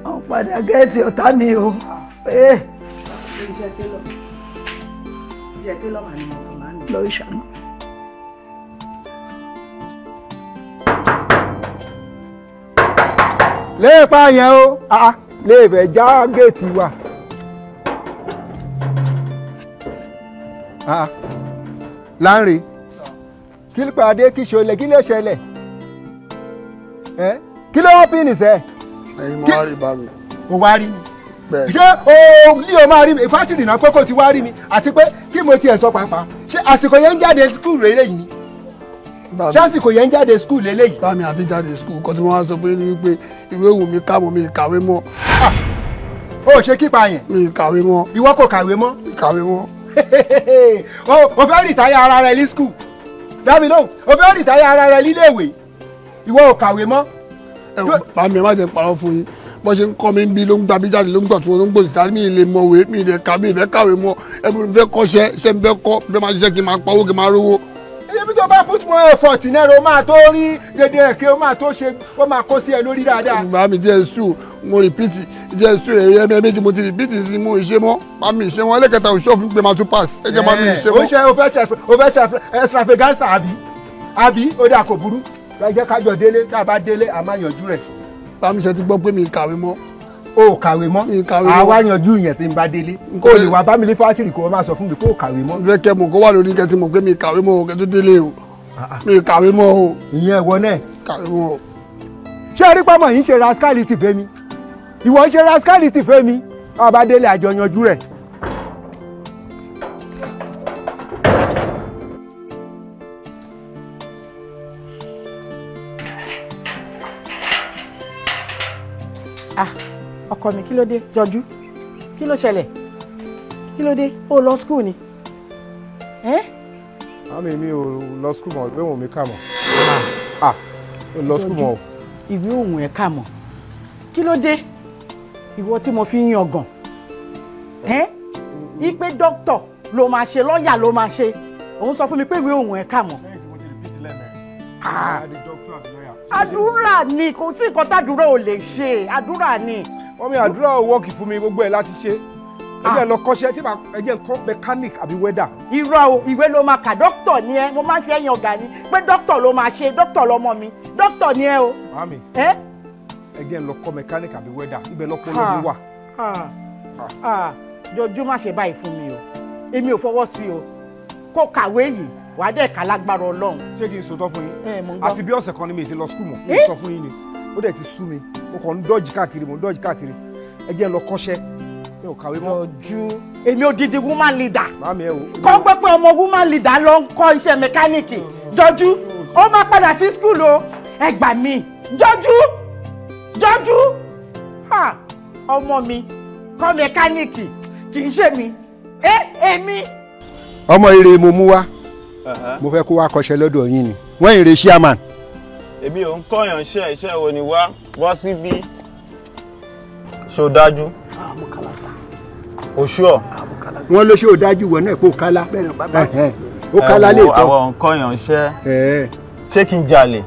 Wọ́n padà gẹ́ẹ̀tì ọ̀tá mi o. Iṣẹ́ télọ̀ màá ní mo fún màá ní. Lọ ìṣàánú. Léèpá yẹn o lè fẹ́ já géètì wa. Láńre kí ló pàdé kí ṣọlẹ̀ kí ló ṣẹlẹ̀ kí ló wọ́n pín nìṣẹ́. Ẹ̀yin mo wá rí bá mi. O wá rí mi. Ṣé o ní o máa rí mi fásitì náà pé kò ti wá rí mi àti pé kí mo tiẹ̀ sọ pàápàá ṣé àsìkò yẹn ń jáde skul eléyìí ni ṣé àsìkò yẹn ń jáde skul eléyìí. Bá mi àti jáde skul kọ́ tí wọ́n wá sọ pé ní wípé ìwé òun mi ká mọ́ mi kàwé mọ́. O ṣe kípa yẹn. Mi kàwé mọ́. Ìwọ kò kàwé mọ́. Mi kàwé mọ́. O fẹ́ rìtáyà ara rẹ ní skul dábì lóhùn o fẹ́ rìtáyà ara rẹ níléèwé ìwọ ò kàwé mọ́. Bá mi ẹ má jẹ́ parọ́ fún yín bó ṣe ń kọ́ mi ń bí ló ń gba bí jáde ló ń gbọ̀ tún ló ń gbòsì sáré mi lè mọ̀wé mi lè kà mí ìfẹ́ kàwé mọ́ ẹbí mi fẹ́ kọ́ṣẹ́ ṣé mi fẹ́ kọ́ bẹ́ẹ̀ máa ṣiṣẹ́ kí n máa pawó kí n máa rówó. Ibi tó bá put more effort náà o máa tó rí dédé ẹ̀kẹ́ o máa tó ṣe ó máa kó sí ẹ lórí dáadáa. Bá mi jẹ́ sùn mo rìpítì jẹ́ sùn èrè ẹ̀mí méjì mo ti rìpítì sí mo ìṣe mọ́ bá mi ìṣe wọn ẹlẹ́kẹta òṣìṣẹ́ òfin pé máa tún pass ẹ jẹ́ bá mi ìṣe mọ́. o fẹ́ ṣe extravaganza àbí ó dà kò burú ẹ jẹ́ kájọ délé tá a bá délé a máa yanjú rẹ̀. Bá mi ṣe ti gbọ́ pé mi kàwé mọ́. O kàwé mọ́ àwa yanjú yẹn tí n bá délé kó lè wá bá mi ní fásitì kó o máa sọ fún mi kó o kàwé mọ́. Bẹ́ẹ̀ kẹ́ mo kó wà lórí kẹ́tì mo pé mi kàwé mọ́ o kẹ́tù délé o mi kàwé mọ́ o. Ìyẹn ìwọ náà. Kàwé mọ́ o. Ṣé orí pọ́mọ yìí ń ṣe rascality fẹ́ mi ìwọ ń ṣe rascality fẹ́ mi bá a bá délé àjọ yanjú rẹ̀. Ọkọ mi kí ló dé jọjú kí ló ṣẹlẹ̀ kí ló dé ó lọ skul ni. Àmì mi ò lọ skul mọ́ ìwé òun mi kà mọ́. Ó lọ skul mọ́ o. Ìwé òun ẹ̀ kà mọ́ kí ló dé ìwọ tí mo fi ń yangàn ipe dókítà ló máa ṣe lọ́ọ̀yà ló máa ṣe òun sọ fún mi pé ìwé òun ẹ̀ kà mọ́. Àdúrà ni kò sí nǹkan tàdúrà ò lè ṣe àdúrà ni. Wọ́n mi àdúrà ò wọ́ọ̀kì fún mi gbogbo ẹ̀ láti ṣe ẹ jẹ́ lọ kọ́ṣẹ́ tí ẹ jẹ́ kọ́ mechanic àbí welder. irọ́ o ìwé ló máa kà dókítà ni ẹ mo máa ń fi ẹ̀yàn ọ̀gá ni pé dókítà ló máa ṣe dókítà lọmọ mi dókítà ni ẹ o. mami ẹ jẹ́ lọ kọ́ mechanic àbí welder ibẹ̀ lọ́pọ̀lọ́ mi wà. jọjú má ṣe báyìí fún mi o èmi ò fọwọ́ sí o kó kàwé yìí wàá dẹ̀ ká lágbára Ọlọ́run. ṣé kí n sòtọ́ fún yín àti bí ọ̀sẹ̀ kan ni mi ti lọ skul mọ̀ mi sọ fún yín ni ó dẹ̀ ti sú mi mo kàn ń dọ́jì káàkiri mo ń dọ́jì káàkiri ẹ jẹ́ lọ kọ́ṣẹ́ mi ò kàwé mọ́. jọjú èmi ò didi woman leader. mami ẹ o. kọ́ gbé pé ọmọ woman leader ló ń kọ́ iṣẹ́ mẹkáníìkì jọjú ó máa padà sí skul o ẹ gbà mí jọjú ọmọ mi kọ́ mẹkáníìkì kì í ṣe mi èmi. ọmọ ire mo mú wá mo fẹ́ kó wá kọ́ṣẹ́ lọ́dọ̀ yín ni wọ́n ire chairman. èmi ò ń kọ́yàn iṣẹ́ wo ni wá bọ́ síbí ṣó dájú oṣù ọ̀. wọ́n ló ṣe ò dájú wọ̀ náà kó kálá ó kálá lè tọ́. àwọn kọ́yàn iṣẹ́ ṣé kí n jalè.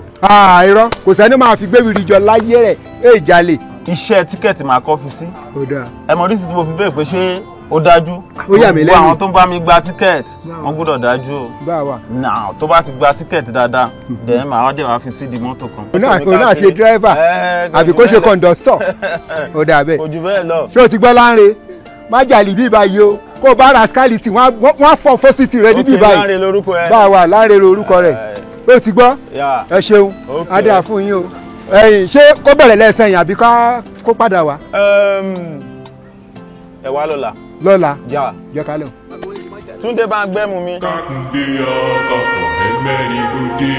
irọ́ kò sẹ́ni máa fi gbéwìrì jọ láyé rẹ̀ jalè. iṣẹ́ tíkẹ́ẹ̀tì máa kọ́ fi sí. ẹ mọ̀ oríṣiríṣi mo fi bẹ́ẹ̀ pé ṣé ó dájú. ó yà mí lẹ́nu. àwọn tó ń bá mi gba tíkẹ́ẹ̀tì wọ́n gbọ́dọ̀ dájú o. báwa. náà tó bá ti gba tíkẹ́ẹ̀tì dáadáa dẹ̀ máa wá dẹ̀ wá fi sí di mọ́tò kan. òun náà ṣe dírẹ́fà àfi kó ṣe kọ̀ǹdọ́tọ̀ ó dà bẹ́ẹ̀. kò jù bẹ́ẹ̀ lọ. ṣé o ti gbọ́ láńre má jàlì bí báyìí o kó o bá rascality wọ́n fọ fọ́sítì rẹ níbí báyìí. láńre lórúkọ ẹ. báwa láńre lórúkọ rẹ o ti gbọ́ ẹ ṣeun á dà fún yín o ṣé kó bẹ̀rẹ̀ lẹ́sẹ̀ yín àbí kó padà wá. ẹ wá lọ́la. lọ́la jà jẹ́ ká lọ. Túndé bá ń gbẹ́mu mi. Kákúndé ọkọ ọ̀rẹ́ mẹ́rin gbòde.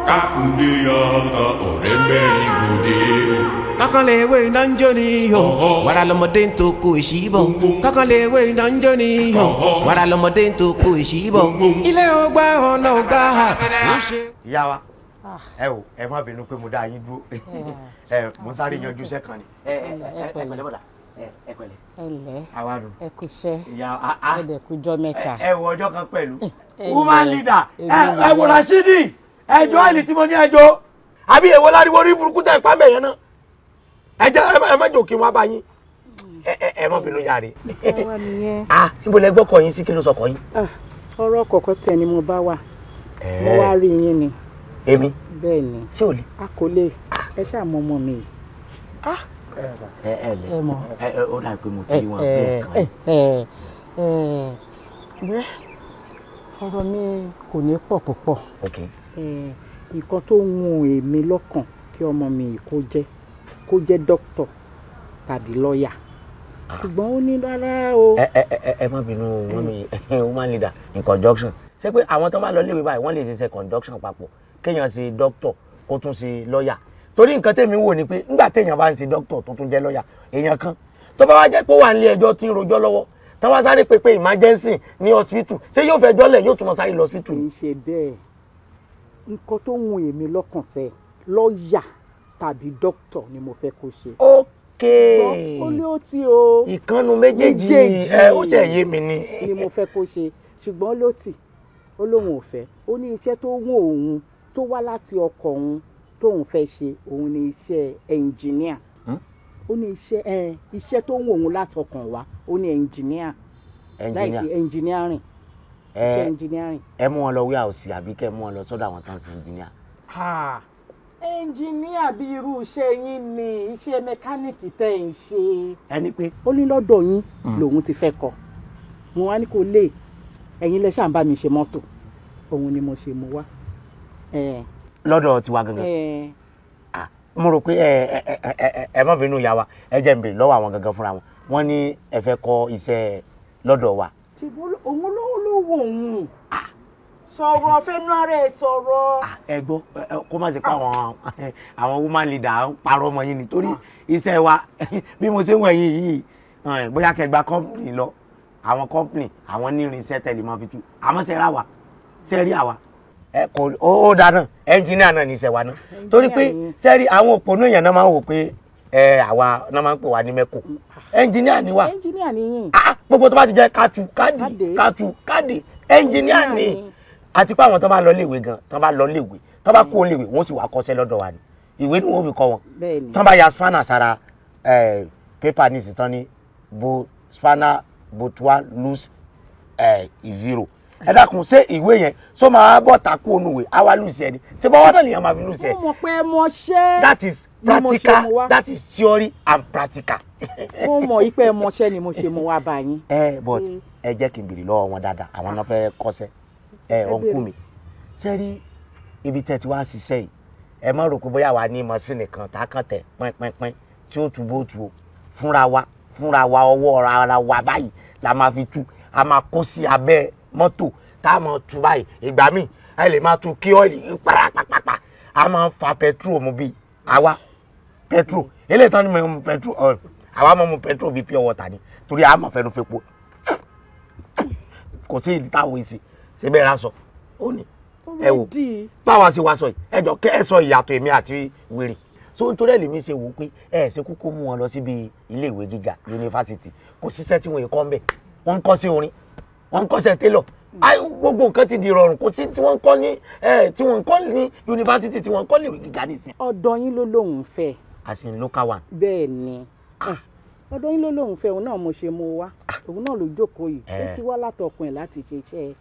Kákúndé ọkọ ọ̀rẹ́ mẹ́rin gbòde. Kankan lè wé iná ń jó ni yọ, wàrà lọmọdé ń tó kó ìṣíbọ̀. Kankan lè wé iná ń jó ni yọ, wàrà lọmọdé ń tó kó ìṣíbọ̀. Ilé ọgbà ọ̀nà ọgbà ha. Ìyá wa ẹ má bínú pé mo dá yín dúró mo sáré yanjú iṣẹ́ kan ni. ẹ pẹ̀lẹ́ bọ̀dà ẹ pẹ̀lẹ́. ẹlẹ àwàdùn ẹ kú iṣẹ́ ìyá ẹdẹ kújọ mẹ́ta. ẹ wo ọjọ́ kan pẹ̀lú. woman leader ẹ wò Rashidi ẹjọ́ àìlì tí mo ní ẹjọ́ àbí èwo láriwo rí burúkú tẹ̀ ń pa mẹ́yẹn náà ẹ má jò kí wọ́n bá yín ẹ má bínú yàrá. níbo lẹ gbọ́kọ̀ yín sí kí ló sọkọ̀ yín. ọ̀rọ̀ kọ̀ọ̀kan tẹ̀ ni mo bá wà mo wá rí yín ni. èmi bẹ́ẹ̀ ni ṣé ò lè. a kò lè ẹ ṣáà mọ ọmọ mi. ẹ mọ ó dà pé mo ti rí wọn bẹ́ẹ̀ kan. ọ̀rọ̀ mi kò ní pọ̀ púpọ̀. nǹkan tó ń wù èmi lọ́kàn kí ọmọ mi kó jẹ́ dókítà tàbí lọ́ọ̀yà ṣùgbọ́n ó ní rárá o. ẹ má bínú wọn mi woman leader in conjunction ṣé pé àwọn tó máa lọ léwe báyìí wọ́n lè ṣiṣẹ́ conjunction papọ̀ kéèyàn ṣe dókítà kó tún ṣe lọ́ọ̀yà torí nǹkan tèmi wò ni pé nígbà téèyàn bá ń ṣe dókítà tó tún jẹ́ lọ́ọ̀yà èèyàn kan tó bá wá jẹ́ pé ó wà nílé ẹjọ́ tí ń rojọ́ lọ́wọ́ tó wá sáré pé emergency ní hospital ṣé yóò fẹ́ jọ́lẹ̀ yóò tún mọ sáré lọ hospital. kì í ṣe bẹ́ẹ̀ nǹkan tó ń wù èmi lọ́kàn sẹ́ lọ́ọ̀yà tàbí dókítà ni mo fẹ́ kó ṣe. ok ó lé ó tí o. ìkànnù méjèèjì ó ṣe yé mi ni. ni mo fẹ́ kó ṣe ṣùgbọ́n ló tì ó lóun ò fẹ́ ó ní iṣẹ́ tó wù òun tó wá láti ọkọ̀ òun tóun fẹ́ ṣe òun ni iṣẹ́ ẹnjìníà ó ní iṣẹ́ tó ń wò òun látọkàn wá ó ní ẹnjìníà láìsí ẹnjìníàrìn iṣẹ́ ẹnjìníàrìn. ẹ mú wọn lọ wí àwòsí àbí kẹ mú wọn lọ sọ́dọ̀ àwọn tán sí ẹnjìníà. ẹnjìníà bí irú iṣẹ́ yín ni iṣẹ́ mẹkáníìkì tẹ́ ẹ̀ ń ṣe. ẹni pé. ó ní lọ́dọ̀ yín lòun ti fẹ́ kọ́ mo wá ní kó lè ẹ̀yin lẹ ṣáà ń bá mi ṣe mọ́tò òun ni mo ṣe mo wá. lọ́dọ̀ tiwa gangan mo rò pé ẹ má bínú ìyá wa ẹ jẹ́ n bèrè lọ́wọ́ àwọn gangan fúnra wọn wọ́n ní ẹ fẹ́ kọ́ iṣẹ́ lọ́dọ̀ wa. òun ló wò òun sọ̀rọ̀ fẹ́nu ara ẹ̀ sọ̀rọ̀. ẹ gbọ́ kó má ṣe pé àwọn woman leader ń parọ́ ọmọ yín nítorí iṣẹ́ wa bí mo ṣe ń wẹ̀yìn yìí bóyá kẹgbà company lọ àwọn company àwọn ní irinṣẹ́ tẹ̀lé máa fi tú àmọ́ ṣe ra wa ṣe rí àwa ó dáná ẹnjìníà náà ní iṣẹ́ wa náà torí pé sẹ́rí àwọn òpónú èèyàn náà máa ń wò pé àwa náà máa ń pè wá ní mẹ́kò ẹnjìníà ni wá ẹnjìníà ni yín gbogbo tó bá ti jẹ́ káàdì ẹnjìníà ni àti pé àwọn tó bá lọ léèwé gan tó bá lọ léèwé tó bá kó léèwé wọ́n sì wá kọ́ṣẹ́ lọ́dọ̀ wa ni ìwé ni wọ́n fi kọ́ wọn tó bá ya spanner sára pépà ní ìsìtán ní bó spanner both one lose zero. Ẹ dákun ṣé ìwé yẹn so máa bọ́ takú onúwe àwa lose ẹni ṣé bọ́wọ́ náà nìyẹn máa fi lose ẹ. mo mọ̀ pé mo ṣe. that is practical that is theory and practical. mo mọ̀ ipe mo ṣe ni mo ṣe mo wá bá yín. But ẹ jẹ́ kí n bèrè lọ́wọ́ wọn dáadáa àwọn náà fẹ́ kọ́ṣẹ́ ọ̀nkú mi ṣé rí ibi tẹ́ ti wá ṣiṣẹ́ yìí ẹ má rò pé bóyá wà ní mọ́sìnì kan tá a kàn tẹ̀ pínpínpín tí ó tu bó tu o fúnra wa ọwọ́ ara wa báyìí la máa fi tú a máa kó sí abẹ́ mọ́tò tá a máa tú báyìí ìgbà míì a lè máa tú kí ọ́ìlì pàràpàpàpà a máa fa pẹtrol mu bíi àwa pẹtrol eléyìí tán ni mo mu pẹtrol àwa máa mu pẹtrol bíi pure water ni torí a máa fẹnu fepo kò sí ìdí táwọn èsì ṣe bẹ́ẹ̀ rà sọ ó ní ẹ wò báwa ṣe wá sọ yìí ẹ jọ kẹ ẹ sọ ìyàtọ̀ èmi àti wèrè so nítorí ẹlẹ́mi ṣe wò pé ẹ ṣe kúkú mú wọn lọ síbi ilé ìwé gíga yunifásitì kò síṣẹ́ tí wọ́n yìí kọ́ ń bẹ̀ wọ́n ń kọ́ sí orin wọ́n ń kọ́ṣẹ́ télọ̀ gbogbo nǹkan ti di rọrùn kò sí tí wọ́n ń kọ́ ní yunifásitì tí wọ́n ń kọ́ lè ìwé gíga nísìn. ọ̀dọ̀ yín ló lóun fẹ́. as in local one. bẹ́ẹ̀ ni ọ̀dọ̀ yín ló lóun fẹ́ òun náà mo ṣe mo wá òun náà ló jókòó yìí ó ti wá látọkùn ẹ̀ láti ṣe iṣẹ́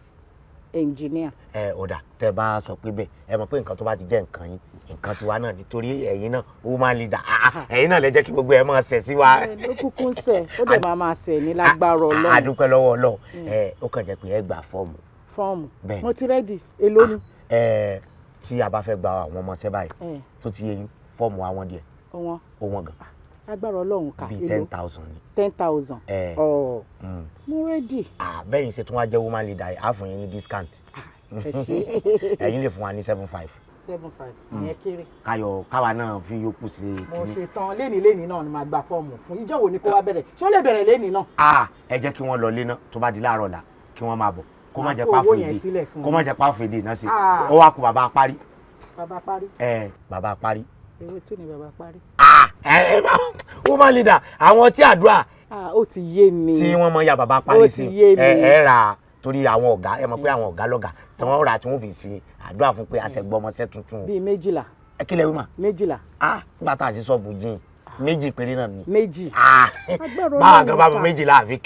engineer. Ọ̀dà tẹ bá sọ pé bẹ́ẹ̀ ẹ mọ̀ pé nǹkan tó bá ti jẹ́ nǹkan yín nǹkan tiwa náà nítorí ẹ̀yin náà ó máa lè dà ẹ̀yin náà lè jẹ́ kí gbogbo ẹ̀ máa ṣẹ̀ sí wa. ló kúkú ń ṣẹ̀ ó dẹ̀ máa ṣẹ̀ ní lágbára Ọlọ́run. a dúpẹ́ lọ́wọ́ Ọlọ́run ó kàn jẹ́ pé ẹ gba fọ́ọ̀mù. fọ́ọ̀mù mo ti rẹ́dì èló ni. tí a bá fẹ́ gba àwọn ọmọọṣẹ́ báyìí tó ti yé yín fọ́ọ̀mù àwọn díẹ̀ ó wọ́n gan. agbára Ọlọ́run ká bíi 10,000 ni. 10,000. mo rẹ́dì. bẹ́ẹ̀ yìí ṣe tún wá jẹ́ woman leader á fún yín ní discount. ẹ̀yin lè fún wa ní 7,500. 7,500 ìyẹn kéré. káwa náà fi yókù sí. mo ṣe tán lénìí náà ni màá gba fọ́ọ̀mù fún ìjọ wo ni kó wá bẹ̀rẹ̀ ṣé ó lè bẹ̀rẹ̀ lénìí náà. ẹ jẹ́ kí wọ́n lọ lé náà tó bá di láàárọ̀ la kí wọ́n máa bọ̀ kó má jẹ́ pàfọ̀ èdè náà sí ó wá kú bàbá parí. bàbá parí. bàbá parí. ewé tó ni bàbá parí. woman leader àwọn tí àdúrà. ó ti yé mi. tí wọ́n mọ ya bàbá parí sí ra torí àwọn ọ̀gá ẹ mọ̀ pé àwọn ọ̀gá lọ́gà tí wọ́n rà tí wọ́n fi ṣe àdúrà fún pé àṣẹgbọmọṣẹ́ tuntun. bíi 12. ẹ kílẹ̀ wí mà. 12. nígbà tá a ṣe sọ́ọ̀bù jìn 2 péré náà ni. 2. báwa gan bá mu 12 àfi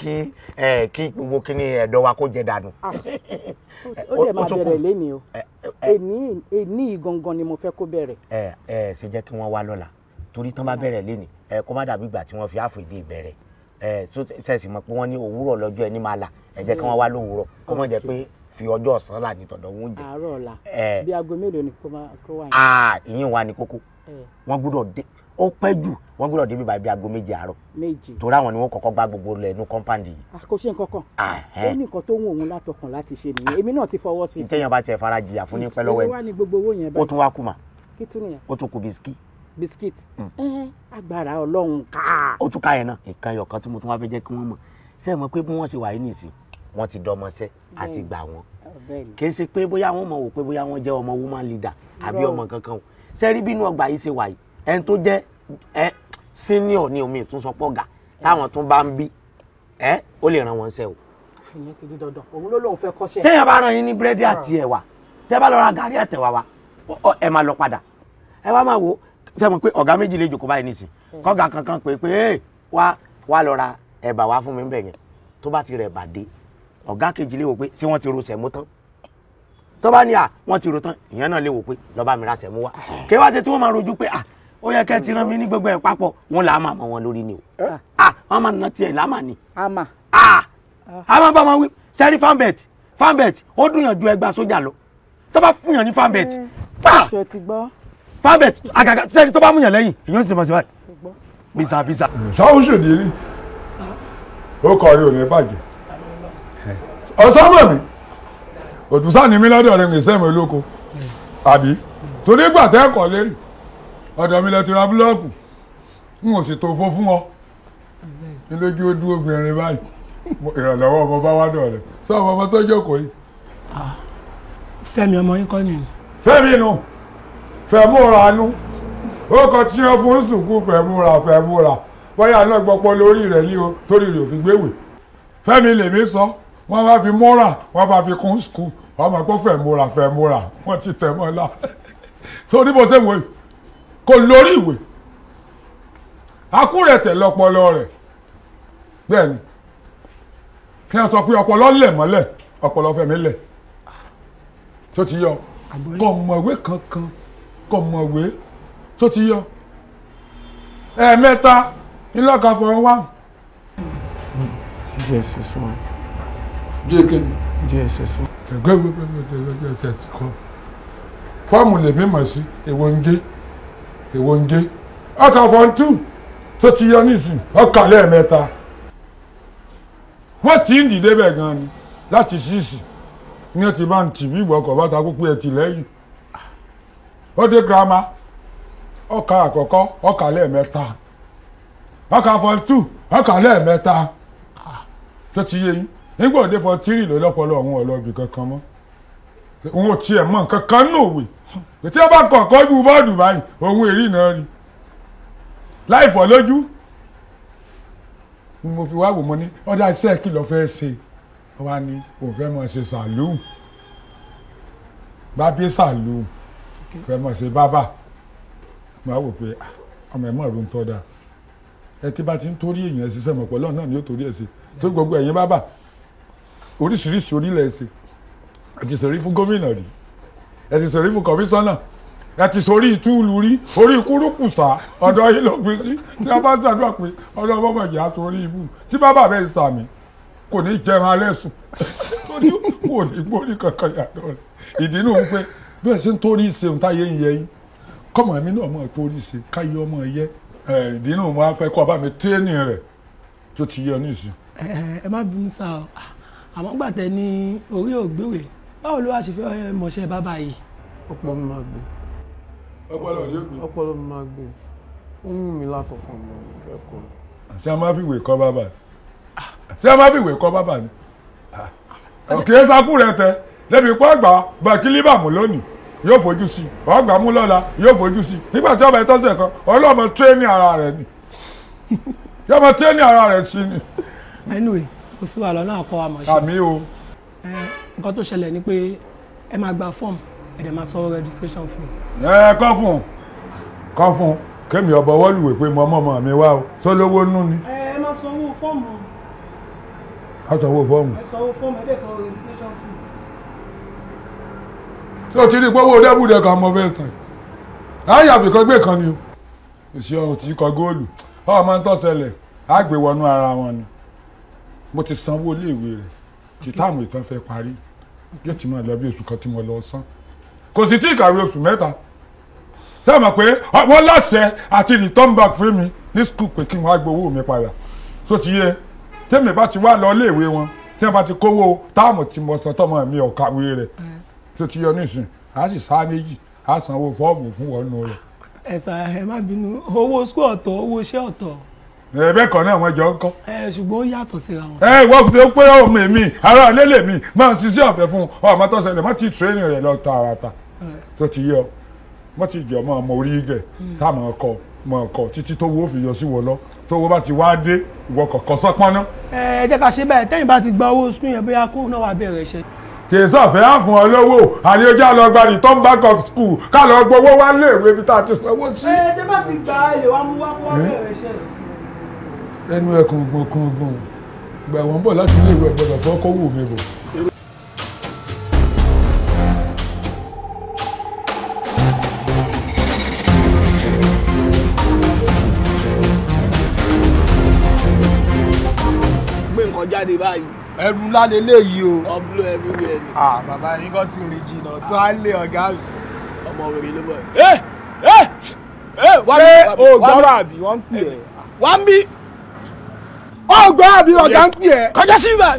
kí gbogbo kíní ẹ̀dọ̀ wa kó jẹ dànù. ó dẹ̀ máa bẹ̀rẹ̀ lénìí o èní gangan ni mo fẹ́ kó bẹ̀rẹ̀. ṣe jẹ́ kí wọ́n wá lọ́la torí tán bá bẹ̀rẹ̀ lénìí kó má dàbí ìgbà tí wọ́n fi àfòdì bẹ̀rẹ̀ sẹ́ẹ̀sì mọ̀ pé wọ́n ní òwúrọ̀ lọ́jọ́ ẹni máa là ẹ jẹ́ kí wọ́n wá lówùúrọ̀ kó mọ̀ jẹ́ pé fi ọjọ́ ọ̀sán là ní tọ̀dọ̀ wọn jẹ. àárọ̀ ọ̀la bí aago mélòó ni kó wà yẹn. ìyẹn wà ní kókó wọ́n gbọ́dọ̀ dé ó pẹ́ jù wọ́n gbọ́dọ̀ débi báyìí bí aago 7 àárọ̀. 7. torí àwọn ni wọ́n kọ́kọ́ gbá gbogbo lẹ̀ inú kọ́ńpáǹdì yìí. kò ṣe nǹkan kan ó ní nǹkan tó ń wò òun látọkàn láti ṣe nìyẹn èmi náà ti fọwọ́ sí i. ìtẹ̀yàn bá tiẹ̀ fara jìyà fún ní pẹ́ lọ́wọ́ ẹ̀. ó wá ní gbogbo owó yẹn báyìí. ó tún wá kù mà. kí tún nìyẹn. ó tún kù bisikíìtì. agbára Ọlọ́run ká. ó tún ká yẹn náà ìkan ẹyọ kan tí mo tún wá fẹ́ jẹ́ kí wọ́n mọ̀ ṣé ẹ mọ̀ pé bí wọ́n ṣe wà yìí nìsín wọ́n ti dọmọṣẹ́ àti gbà wọ́n kì í ṣe pé bóyá wọ́n mọ̀ wò pé bóyá wọ́n jẹ́ ọmọ woman leader àbí ọmọ kankan o ṣé rí bínú ọgbà yìí ṣe wà yìí ẹni tó jẹ́ senior ní omi ìtúnṣọpọ̀ gà táwọn tún bá ń bí ó lè ràn wọ́n ṣẹ́ o. ìyẹn ti di dandan òun ló lóun fẹ́ kọ́ṣẹ́. téèyàn bá ràn yín ní búrẹ́dì àti ẹ̀wà tẹ́ bá lọ ra gàrí àtẹ̀wà wa ẹ máa lọ padà ẹ wá máa wò ṣe mọ̀ pé ọ̀gá méjì lè jòkó báyìí nísìn kọ́gà kankan pé wá lọ ra ẹ̀bà wá fún mi ń bẹ̀ yẹn tó bá ti rẹ̀ bà dé ọ̀gá kejì lè wò pé ṣé wọ́n ti ro sẹ̀mú tán tó bá ní wọ́n ti ro tán ìyẹn náà lè wò pé lọ bá mi ra sẹ̀mú wá kí wá ṣe tí wọ́n máa rojú pé ó yẹ kẹ́ ti rán mi ní gbogbo ẹ̀ papọ̀ wọn là á máa mọ wọn lórí ni o wọ́n máa ná tiẹ̀ láàmà ni a máa bá wọn wí sẹ́rí fanbet ó dùn yàn ju ẹgbàá sójà lọ tó bá fún yàn ní fanbet fanbet àgàgà sẹ́ni tó bá mú yàn lẹ́yìn èyí ó sì mọ̀ sí báyìí bísà. sáwọn ṣèdí rí ó kọrí òní bàjẹ́ ọ̀sán mọ̀ mi òtúnṣà ní mi lọ́dọ̀ rẹ̀ ń sẹ́mi olóko àbí torí ìgbà tẹ́ ẹ̀kọ́ lérí ọ̀dọ̀ mi lẹ ti ra búlọ́ọ̀kù n ò sì tó fó fún ọ ní lójú ó dúró obìnrin báyìí ìrànlọ́wọ́ ọmọ bá wá dọ̀ rẹ̀ sọ ọmọ tó jókòó yìí. Fẹ́mi ọmọ yín kọ́ nìyí. Fẹ́mi nù Fẹ́múra nù ó kọ tí wọ́n fún sùkú Fẹ́múra bóyá náà gbọ́pọ̀ lórí rẹ̀ ní o torí rẹ̀ ò fi gbéwèé Fẹ́mi lèmi sọ wọ́n bá fi mọ́ra wọ́n bá fi kún sùkú wọ́n máa kó Fẹ́múra wọ́n ti tẹ̀ mọ́ la tó ní bó ṣe wò kò lórí ìwé akúrẹ̀tẹ̀ lọ́pọlọ rẹ̀ bẹ́ẹ̀ ni kí wọ́n sọ pé ọpọlọ lẹ̀ mọ́lẹ̀ ọpọlọ fẹ̀mí lẹ̀ tó ti yọ kò mọ̀wé kankan kò mọ̀wé tó ti yọ ẹ̀ẹ̀mẹ́ta ńlọ́ka fọwọ́ wá. JSS1. Jẹ́kẹ́ni. JSS1. JSS kọ́ fọ́ọ̀mù lè mímọ̀ sí èwo ń gé ọkà fọ́n 2 tó ti yọ nísìn ọkà lẹ́ẹ̀mẹ́ta wọ́n ti ń dìde bẹ́ẹ̀ gan ni láti 6 ní ẹ ti bá ń tì bí ìgbọ́kọ̀ bá ta kókó ẹ ti lẹ́yìn ó dé girama ọkà àkọ́kọ́ ọkà lẹ́ẹ̀mẹ́ta ọkà fọ́n 2 ọkà lẹ́ẹ̀mẹ́ta tó ti yé yín nígbà òde fọ́n 3 ló lọ́pọ̀lọ́ ọ̀hún ọlọ́bì kankan mọ́ òun ò tiẹ̀ mọ̀ nǹkan kan náà wè tí ó bá kọ̀ọ̀kan ju bọ́ọ̀dù báyìí òun èrí náà rí láì fọ́ lójú mo fi wá wò mọ́ ní ọ̀dà iṣẹ́ kí ló fẹ́ ṣe wá ní òun fẹ́ mọ̀ ṣe sàlúù bá bí sàlúù fẹ́ mọ̀ ṣe bábà mo wá wò pé ọmọ ẹ̀ mọ̀ ló ń tọ́ da ẹ tí bá ti ń torí èèyàn ṣiṣẹ́ mọ̀ pẹ̀lú náà ni ó torí ẹ̀ ṣe tó gbogbo ẹ̀yin bábà oríṣiríṣi orílẹ̀ ẹ̀ ṣe ẹ ti sọ̀rí fún gómìnà rí ẹ ti sọ̀rí fún kọmíṣánná ẹ ti sọ̀rí ìtúlù rí orí kúrúkùsà ọ̀dọ̀ yìí ló gbé sí tí a bá ń ṣàdúrà pé ọ̀dọ̀ ọmọ ìyá torí ibù tí bàbá bẹ́ẹ̀ sàmì kò ní jẹun alẹ́ sùn tó ní kò ní gbórí kankan yàtọ̀ rẹ̀ ìdí nù ń pé bí ẹ ṣe ń torí ṣe ń táyé ń yẹ yín kọ́mọ mi náà mọ̀ torí ṣe káyé ọmọ yẹ ìdí nù mo á fẹ́ kọ́ bá mi tírénì rẹ̀ tó ti yẹ nísìn. ẹ má bínú sá ọ àmọ́ gbàtẹ́ ní orí ògbéwèé báwo ló wá ṣe fẹ́ mọ̀ṣẹ́ bàbá yìí. ọpọlọ mi máa gbé. ọpọlọ mi máa gbé ó mú mi látọkàn mi fẹ́ kọ́. ṣé a máa fi ìwé kọ́ bàbá ni òkè sákú rẹ tẹ lẹ́bi pọ́ àgbà bàkílíbà mú lónìí yóò fojú sí ọgbà mú lọ́la yóò fojú sí nígbà tí ọba ìtọ́sẹ̀ kan ọlọ́mọ tírénì ara rẹ̀ ni yọmọ tírénì ara rẹ̀ sí ni. anyway kò sí wàhálà náà kọ́ wa mọ̀ ṣe. àmì o. nǹkan tó ṣẹlẹ̀ ni pé ẹ máa gba fọ́ọ̀mù ẹ dẹ̀ máa sọ registration fee. kọ́ fún kémi ọ̀bọ̀ wọ́lùwẹ̀ pé mo mọ̀ mi wá o sólówó nú ni. ẹ máa san owó fọ́ọ̀mù. a san owó fọ́ọ̀mù. ẹ san owó fọ́ọ̀mù ẹ dẹ̀ sọ registration fee. tí o ti rí gbówó dẹ́bùdẹ́ kan mọ fẹ́ tán láyé àfikọ́ gbé kan ni o èsì ọ̀run tí kọ góòlù ọ̀ máa ń tọ́sẹ̀lẹ̀ á gbé wọnú ara wọn ni mo ti sanwó iléèwé rẹ̀ tí táàmù ìtàn fẹ́ parí yóò ti máa lọ bí oṣù kan tí mo lọ san kò sì tí ìkàwé oṣù mẹ́ta ṣé mọ̀ pé wọ́n láṣẹ àti return back fún mi ní skul pé kí wọ́n á gbowó mi padà tó ti yẹ tèmi bá ti wá lọ iléèwé wọn tí wọ́n bá ti kówó táàmù tí mo san tọmọ mi ọ̀kàwé rẹ̀ tó ti yọ nísìn á sì sá méjì á sanwó fọ́ọ̀mù fún wọnú rẹ̀. ẹ má bínú owó skul ọ̀tọ̀ owó iṣẹ́ ọ̀tọ̀. ẹ̀ẹ́bẹ̀ kan náà wọ́n jọ ń kọ́. ṣùgbọ́n ó yàtọ̀ síra wọn. wọ́n fi pé ọmọ mi ara lélẹ̀ mi máa ń ṣiṣẹ́ ọ̀fẹ́ fún ọmọ tó ṣẹlẹ̀ mọ́ ti tírẹ́nì rẹ̀ lọ tààràtà tó ti yọ mọ́ ti jọ mọ́ ọmọ orí gẹ̀ sáà mọ́ ọkọ̀ títí tó wo fi yọ sí wọ lọ tó wo bá ti wá dé ìwọ kọ̀ọ̀kan sọ́pọ́n náà. ẹ jẹ́ ká ṣe bẹ́ẹ̀ tẹ́yìn bá ti gba owó skul yẹn bóyá kóun náà wà bẹ̀rẹ̀ iṣẹ́. kì í sọ̀fẹ́ á fún ọ lówó àríyànjá lọ gba return back of school ká lọ gbowó wá léèwé bí tá a ti sanwó sí. tẹ́ bá ti gba ilé wa mú wá kó wá bẹ̀rẹ̀ iṣẹ́. ẹnu ẹkùn gbọ̀ngbọ̀n gbà wọ́n bọ̀ láti ilé ìwé ọ̀gbọ̀dọ̀ fọ́ kó wù mí bò. gbé nǹkan jáde báyìí. ẹrù ńlá lélẹ́yìí o. ọ̀bùlọ̀ everywhere ni. bàbá yín kan ti rìn jìnnà tó á lé ọ̀gá mi. ọmọ rere ló bọ̀. ṣé o gbọ́dọ̀ àbí wọ́n ń pè ẹ́. wá ń bí. ó gbọ́ àbí ọ̀gá ń pè ẹ́. kọjá sí ibà.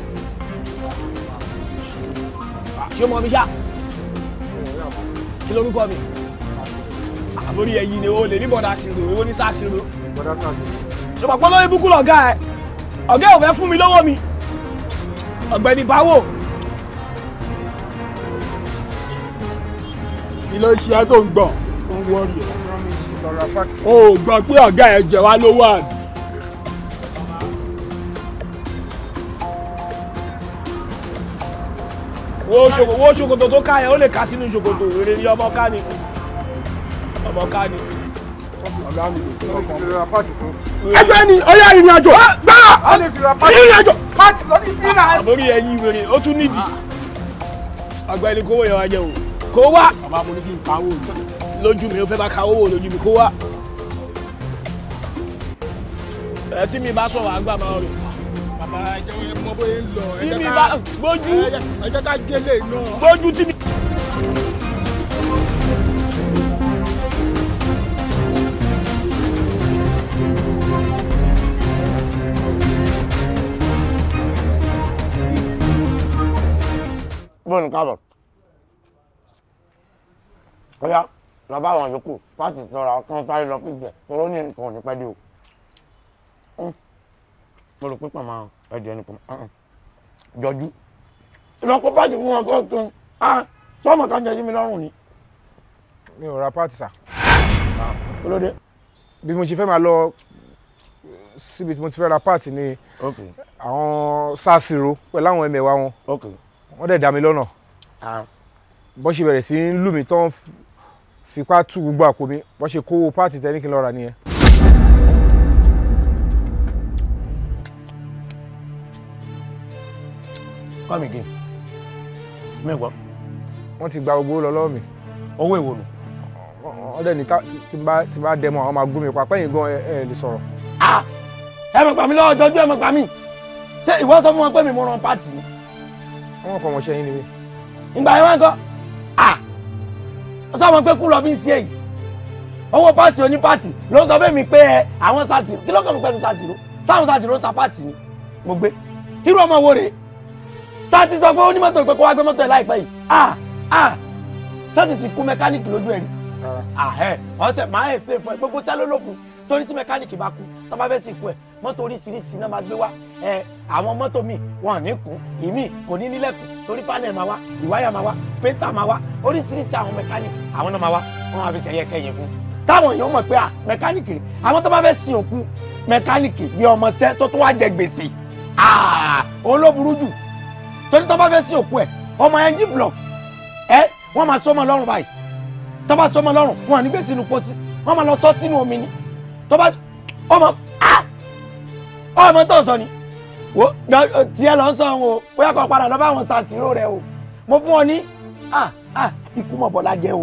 ṣé o mọ mi ṣá. kí lorúkọ mi. àbórí ẹyin ni o lè ní bọ̀dà ṣìrò owó ní sáà ṣìrò. ṣùgbọ́n pọ́n lórí ibùkún lọ̀gá ẹ̀ ọ̀gá ò fẹ́ fún mi lọ́wọ́ mi ọ̀gbẹ́ni báwò. kí ló ṣe é tó ń gbọ̀n tó ń wọ́ọ̀rì ẹ̀. o ò gbọ́ pé ọ̀gá ẹ̀ jẹ wá lówó àbí. wo ṣòkòtò tó ká yẹn ó lè ká sínú ṣòkòtò rere ní ọmọ ká ni ẹgbẹ́ ni ọyá ìrìn àjò gbá ìrìn àjò pàtì lọ́dún ìrìn àjò. àbórí ẹyin wèrè ó tún nídìí àgbà ẹni kówó yẹn wá jẹ o kó wá bàbá mo ní kí n pa owó lójú mi ó fẹ́ bá ka owó lójú mi kó wá ẹ tí mi bá sọ̀rọ̀ àgbà máa rìn. bàbá ẹ jẹ́ mọ bóyá ń lọ tí mi bá gbójú ẹ jẹ́ ká gélé náà. gbójú tí mi. bọ́ọ̀lù káàbọ̀ ọ̀yá lọ́ba àwọn yòókù pàtì tọrọ kan sáré lọ fún ìgbẹ́ tọrọ ní nǹkan ò ní pẹ́ dé o mo rò pé pàmò ẹ̀dì ẹni pàmò jọjú ìlọ́kọ̀ pàtì fún wọn kọ́ sọ́mọ kan jẹ́ yí mi lọ́rùn ni. mi ò ra pàtì sà. olóde. bí mo ṣe fẹ́ máa lọ síbi tí mo ti fẹ́ ra pàtì ni àwọn sásìrò pẹ̀lú àwọn ẹmẹ̀wà wọn wọ́n dẹ̀ dá mi lọ́nà bọ́ ṣe bẹ̀rẹ̀ sí ń lù mí tán fipá tú gbogbo àpò mi bọ́ ṣe kówó pàtì tẹ́ ní kí n lọ rà nìyẹn. come again mẹ́gbọ́. wọ́n ti gba gbogbo lọ lọ́wọ́ mi. owó èwo nù. wọ́n dẹ̀ ní tí bá dẹmọ àwọn máa gún mi pa pẹ́yìn gan ẹ lè sọ̀rọ̀. ẹ mọ̀ gbà mí lọ́wọ́ jọjú ẹ mọ̀ gbà mí ṣé ìwọ sọ fún wọn pé mi mo ràn pàtì ni. wọ́n fọmọ ṣẹ́yìn ni mi. ìgbà yẹn wọ́n kọ́ sọ́mọ pé kú lọ fi ń ṣe èyí owó pàtì oní pàtì ló sọ fún mi pé àwọn sàṣìrò kí ló kàn mí pẹ̀lú sàṣìrò sáwọn sàṣìrò ń ta pàtì ni mo gbé irú ọmọ wo rèé tá a ti sọ pé onímọ́tò ìpè kó wá gbé mọ́tò ẹ̀ láìpẹ́ yìí sọ́ọ̀tì sì kú mẹkáníìkì lójú ẹ̀ rí ọ̀sẹ̀ máa explain fún ẹ gbogbo tí a ló lókun sórí tí mẹkáníìkì bá kú tó bá fẹ́ sì kú ẹ̀ mọ́tò oríṣiríṣi náà máa gbé wá àwọn mọ́tò míì wọn ò ní kú ìmíì kò ní nílẹ̀kùn torí panel máa wá ìwáyà máa wá péńtà máa wá oríṣiríṣi àwọn mẹkáníìkì àwọn náà máa wá wọn máa fi ṣẹ̀yẹ kẹyìn fún táwọn èèyàn mọ̀ pé mẹkáníìkì rẹ̀ àwọn tó bá fẹ́ sin òkú mẹkáníìkì bí ọmọọṣẹ́ tó tún wá jẹ gbèsè òun ló burú jù torí tó bá fẹ́ sin òkú ẹ̀ ọmọ engine block wọ́n máa sọ́mọ lọ́rùn báyìí tó bá sọ́mọ lọ́rùn wọn à ní gbé sínú pósí wọ́n máa lọ sọ sínú omi ni tó bá ọmọ tó ń sọ ni wo tiẹ̀ lọ ń sọ o bóyá kó padà lọ bá àwọn sàtìrò rẹ o mo fún ọ ní ikú mọ̀ bọ́lá jẹ́ o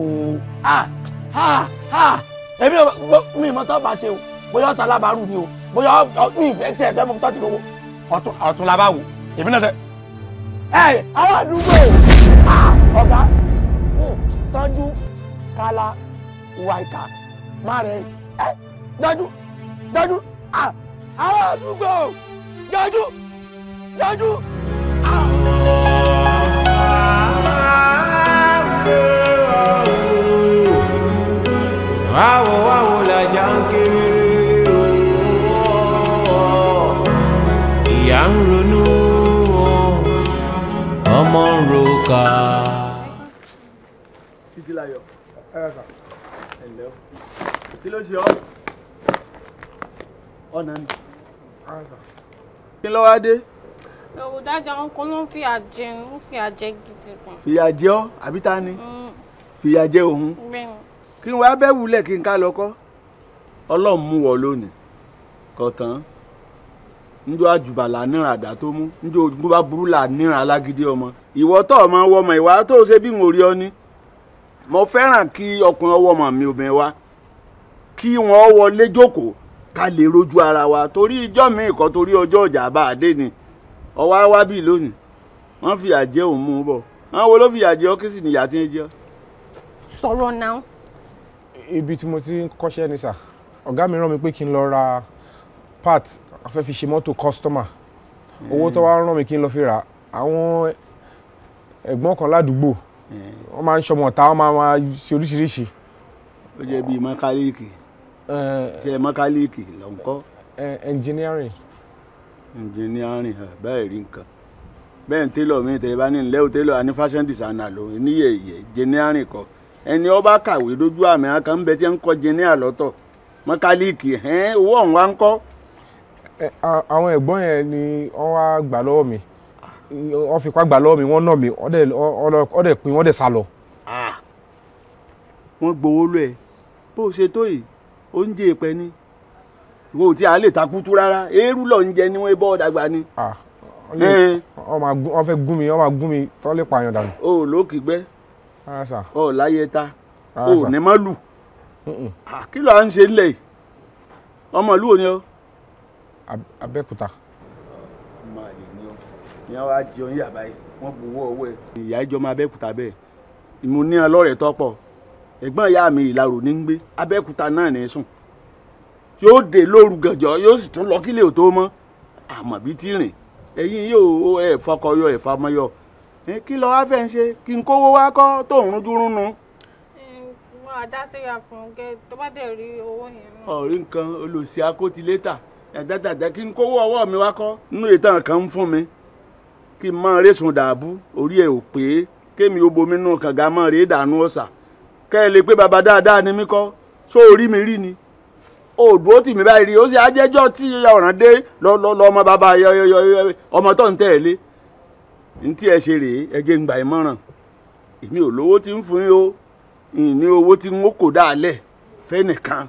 èmi mi mọ̀ tó bá ṣe o bóyá ọ̀sán alábàárù ni o bóyá mi ìfẹ́ tẹ̀ fẹ́ mọ̀ tó ti lówó ọ̀tún la bá wò èmi náà tẹ àwọn àdúgbò ọ̀gá sanju kala waika mare dájú àwọn àdúgbò dájú. Wáwo la jà ń kéré ìyá ń ronú ọmọ ń roka. Títí láyọ̀ ẹ̀lẹ́ o kí ló ṣe ọ́ ọ̀nà ni kí ló wá dé. ẹ̀wò dájà wọn kan ló ń fìyà jẹ gidi gan. fìyà jẹ ọ́ àbí ta ni fìyà jẹ òun kí n wá bẹ́ wulẹ̀ kí n ká lọ kọ́ ọlọ́run mú wọ lónìí kọ̀tán njọ àjùbàlà níran àdá tó mú njọ ogun bá burú là níran alágídí ọmọ ìwọ tó ọmọ wọmọ ìwà tó ṣe bí mo rí ọ ní mo fẹ́ràn kí ọkùnrin ọwọ́ ọmọ mi obìnrin wa kí wọ́n wọlé jókòó ká lè rojú ara wa torí ijọ́ mi ìkọ́ torí ọjọ́ ọjà bá a dé ni ọwọ́ wá bí lónìí wọ́n fìyà jẹ òun mú un bọ̀ wọ́n wo ló fìyà jẹ ọ́ kí sì nìyà tí ń jẹ ọ́. sọ̀rọ̀ náà. ibi tí mo ti ń kọ́ṣẹ́ ni sà ọ̀gá mi rán mi pé kí n lọ ra part a fẹ́ fi ṣe mọ́tò customer owó tó wá rán mi kí n lọ fi rà àwọn ẹ̀gbọ́n kan ládùúgbò wọ́n máa ń ṣọmọ ọ̀tá wọ́n máa ṣe oríṣiríṣi. ó jẹ́ bíi mọ́kálíìkì ṣe mọ́kálíìkì ló ń kọ́. engineering. bẹ́ẹ̀ rí nǹkan bẹ́ẹ̀ ń télọ̀ mi tẹ̀lé bá ní ilé òtélọ̀ àní fashion designer ló ní yẹ̀yẹ̀ engineering kọ́ ẹni ó bá kàwé lójú àmì àkàn ń bẹ tí ń kọ́ engineer lọ́tọ̀ mọ́kálíìkì owó ọ̀hún wá ń kọ́. àwọn ẹ̀gbọ́n yẹn ni wọ́n wá gbà lọ́wọ́ mi wọ́n fipá gbà lọ́wọ́ mi wọ́n nà mí wọ́n dẹ̀ pín wọ́n dẹ̀ sá lọ. wọ́n gbowó lọ ẹ̀ bó o ṣe tó yìí oúnjẹ ìpẹ́ ni ìwọ tí a lè takútú rárá eérú lọ ń jẹ ni wọ́n bọ́ dàgbà ni. wọ́n fẹ́ gún mi tọ́ lè pààyàn dànù. o ò lókìgbẹ́ o ò láyé ta o ò ní má lù kí ló à ń ṣe nílẹ̀ yìí ọmọ ìlú wo ni ọ. Abẹ́òkúta. máa lè ní ọ ní wàá jẹun yàrá yìí wọ́n buwọ́ ọwọ́ ẹ̀. ìyá ìjọba Abẹ́òkúta bẹ́ẹ̀ ìmú ní ọlọ́rẹ̀ tọ́pọ̀ ẹ̀gbọ́n ìyá mi Ìlarò ní ń gbé Abẹ́òkúta náà ní sùn yóò dé lóru gànjọ́ yóò sì tún lọ kílẹ̀ ò tó mọ́ àmọ́ bí tí rìn ẹ̀yin yóò ẹ̀ fọkọyọ ẹ̀ famọyọ kí lọ wá fẹ́ ń ṣe kí n kówó wá kọ́ tó ń rúndúrúnú. mo àdásíra fún kẹ tó bá dẹ̀ rí owó yẹn náà. ọ̀rí nǹkan olùsí akótilétà ẹ̀dẹ́dẹ́dẹ́ kí n kówó ọwọ́ mi wá kọ́ nínú ìtàn kan ń fún mi kí n máa rẹ́sùn dàbú orí ẹ̀ ò pé kémi ó bomi nù kànga máa rèé dànù ọ̀sà kẹ́ ẹ lè pé baba dáadáa ni mí kọ́ só orí mi rí ni òdùó tì mí báyìí rí ó sì ajẹ́jọ́ tí ọ̀ràn dé lọ́mọ bàbá ọmọ tó ń tẹ̀lé ní tí ẹ ṣe rèé ẹ jẹ́ ń gbà ìmọ̀ràn èmi ò lówó tí ń fún yín o ìní owó tí ń kò dáalẹ̀ fẹ́ nìkan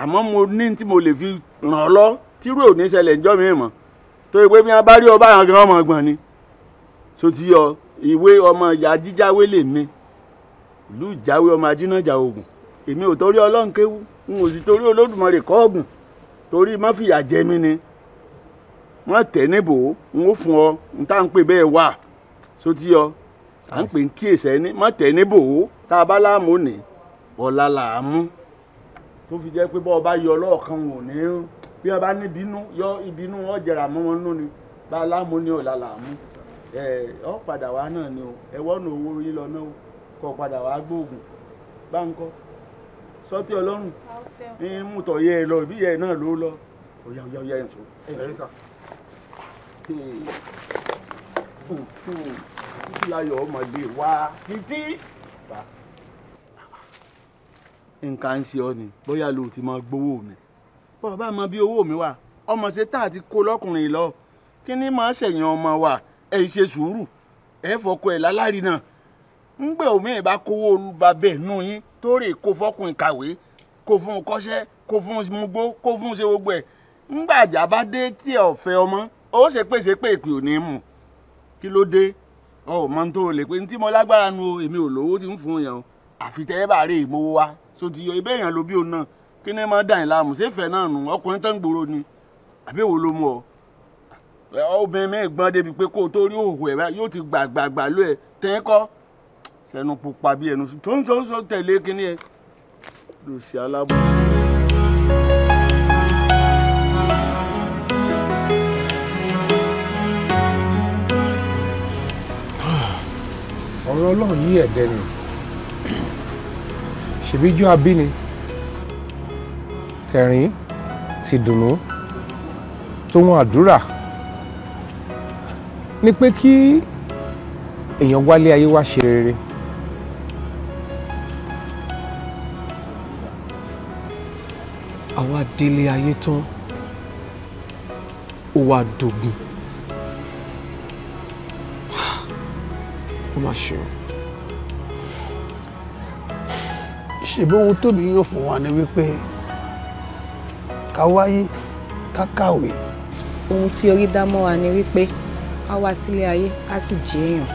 àmọ́ mo ní tí mo lè fi ràn ọ́ lọ tírú ò ní ṣẹlẹ̀ ńjọ́ mi mọ̀ tó yẹ pé bí wọ́n bá rí ọba àwọn gan ọmọ ọgbọ̀n ni so ti yọ ìwé ọmọ ìyá jíjáwé lè mi ìlú ìjáwé ọmọ ajínájà ogun èmi ò torí Ọlọ́run kéwú n ò sì torí Olódùmarè kọ́ ọ̀gùn torí má fìyà jẹ mí ni wọ́n tẹ̀ níbò n ó fún ọ n tá à ń pè bẹ́ẹ̀ wà so ti yọ à ń pè ń kíyèsẹ́ ní má tẹ̀ níbò tá a bá láàmú ní ọ̀la làámú tó fi jẹ́ pé bọ́ ọ bá yọ ọlọ́ọ̀kan wò ní bí wọ́n bá ní ìbínú wọn jẹrà mọ́ wọn nú ni bá a láàmú ní ọ̀la làámú ọ padà wá náà ni o ẹ̀wọ́n ní owó yín lọ náà kọ́ padà wá gbóògùn bá ń kọ́ sọ́tí Ọlọ́run ní mútọ̀ yẹ ẹ lọ ìbí yẹ náà ló lọ ọ̀yà ẹ̀ ń sọ títí láyọ̀ ọmọdé wá títí. nǹkan ń ṣe ọ ni bóyá ló ti máa gbowó mi bọ́ọ̀ bá mọ bí owó mi wà ọmọ ṣe tá àti kó lọ́kùnrin lọ kí ni máa ṣẹ̀yìn ọmọ wa ẹ̀ ṣe sùúrù ẹ̀ fọkọ ẹ̀ lálárí náà ń gbé omi ẹ̀ bá kówó olúba bẹ́ẹ̀ nù yín torí kó fọkùnrin kàwé kó fún un kọ́ṣẹ́ kó fún un mugbó kó fún un ṣe gbogbo ẹ̀ ńgbà àjà bá dé tí ẹ ọ̀fẹ́ ọmọ ó ṣe pé èpè ò ní mú kí ló dé ọ mọ tó lè pé ní tí mo lágbára nu èmi ò lówó tí ń fún yàn àfi tẹ́ ẹ bá rí ìmọ̀wó wa so ti yọ ibẹ̀ yàn ló bí òun náà kí ni máa dà yín láàmú ṣéfẹ̀ náà nù ọkùnrin tó ń gbòòrò ni àbí èwo ló mú ọ obìnrin mi gbọ́n débi pé kó o tó rí òhò ẹ̀ yóò ti gbàgbà ló ẹ̀ tẹ́ kọ́ sẹ́nu pupa bí ẹnu tó ń sọ tẹ̀lé kíní ẹ̀ ló ṣe alábọ̀. ọ̀rọ̀ Ọlọ́run yí ẹ̀dẹ́ ni ṣèbíjú abíni tẹ̀rín ti dùnnú tó wọn àdúrà ni pé kí èèyàn wálé ayé wá ṣe rere àwa délé ayé tán ó wá dògùn ó má ṣe o. ṣèbí ohun tóbi yóò fún wa ni wípé ká wáyé ká kàwé. ohun tí orí dá mọ́ wa ni wípé ká wá sílé ayé ká sì jẹ́ èèyàn.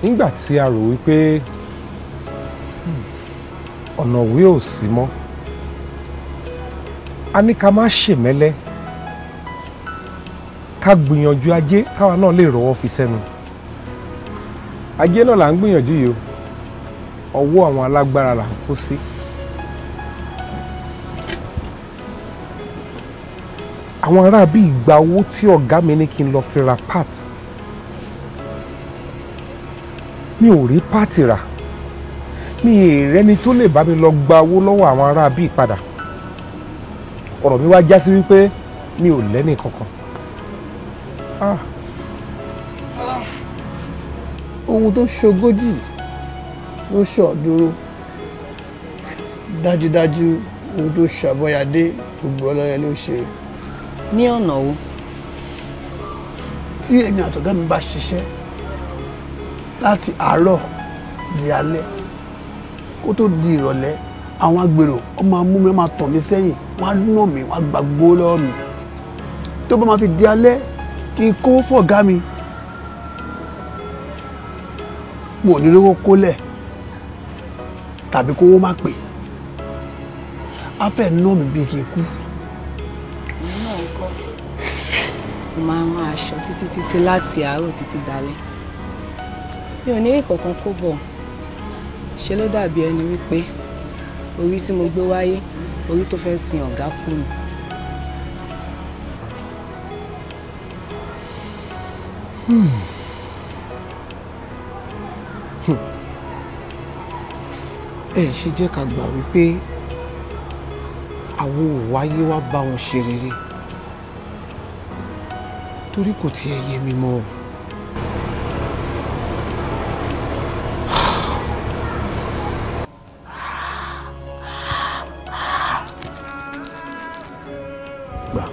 nígbà tí a rò wípé ọ̀nà òwe ò sí mọ́ a ní ká má ṣèmẹ́lẹ́ ká gbìyànjú ajé káwa náà lè rọ́wọ́ fi sẹ́nu ajé náà là ń gbìyànjú yìí o ọwọ́ àwọn alágbára là ń kó sí. àwọn ará bíi gba owó tí ọ̀gá mi ní kí n lọ fi ra part mi ò rí pàtì rà mi èrẹ́ni tó lè bá mi lọ gba owó lọ́wọ́ àwọn ará bíi padà ọ̀rọ̀ mi wá já sí wípé mi ò lẹ́nì kankan. ohun tó ṣogójì ló ṣọ̀dúró dájúdájú ohun tó ṣàbọ̀yàdé gbogbo ọlọ́yẹ ló ṣe. ní ọ̀nà wo. tí èmi àtọ̀gá mi bá ṣiṣẹ́ láti àárọ̀ di alẹ́ kó tó di ìrọ̀lẹ́ àwọn agbèrò wọ́n máa mú mi wọ́n máa tọ̀ mí sẹ́yìn wọ́n á nà mí wọ́n á gbàgbó lọ́wọ́ mi tó bá máa fi di alẹ́ kí n kó fọ̀gá mi mo ò ní lówó kólẹ̀ tàbí kówó má pè á fẹ́ nà mí bí kí n kú. mo máa ń rán aṣọ títí láti àárọ̀ títí dalẹ́ mi ò ní ìkọ̀kan kó bọ̀ ṣe ló dàbí ẹni wípé orí tí mo gbé wáyé orí tó fẹ́ sin ọ̀gá kú ni. ẹ ṣe jẹ́ ká gbà wípé àwọn ò wáyé wá bá wọn ṣe rere torí kò tiẹ̀ yé mi mọ́. gbà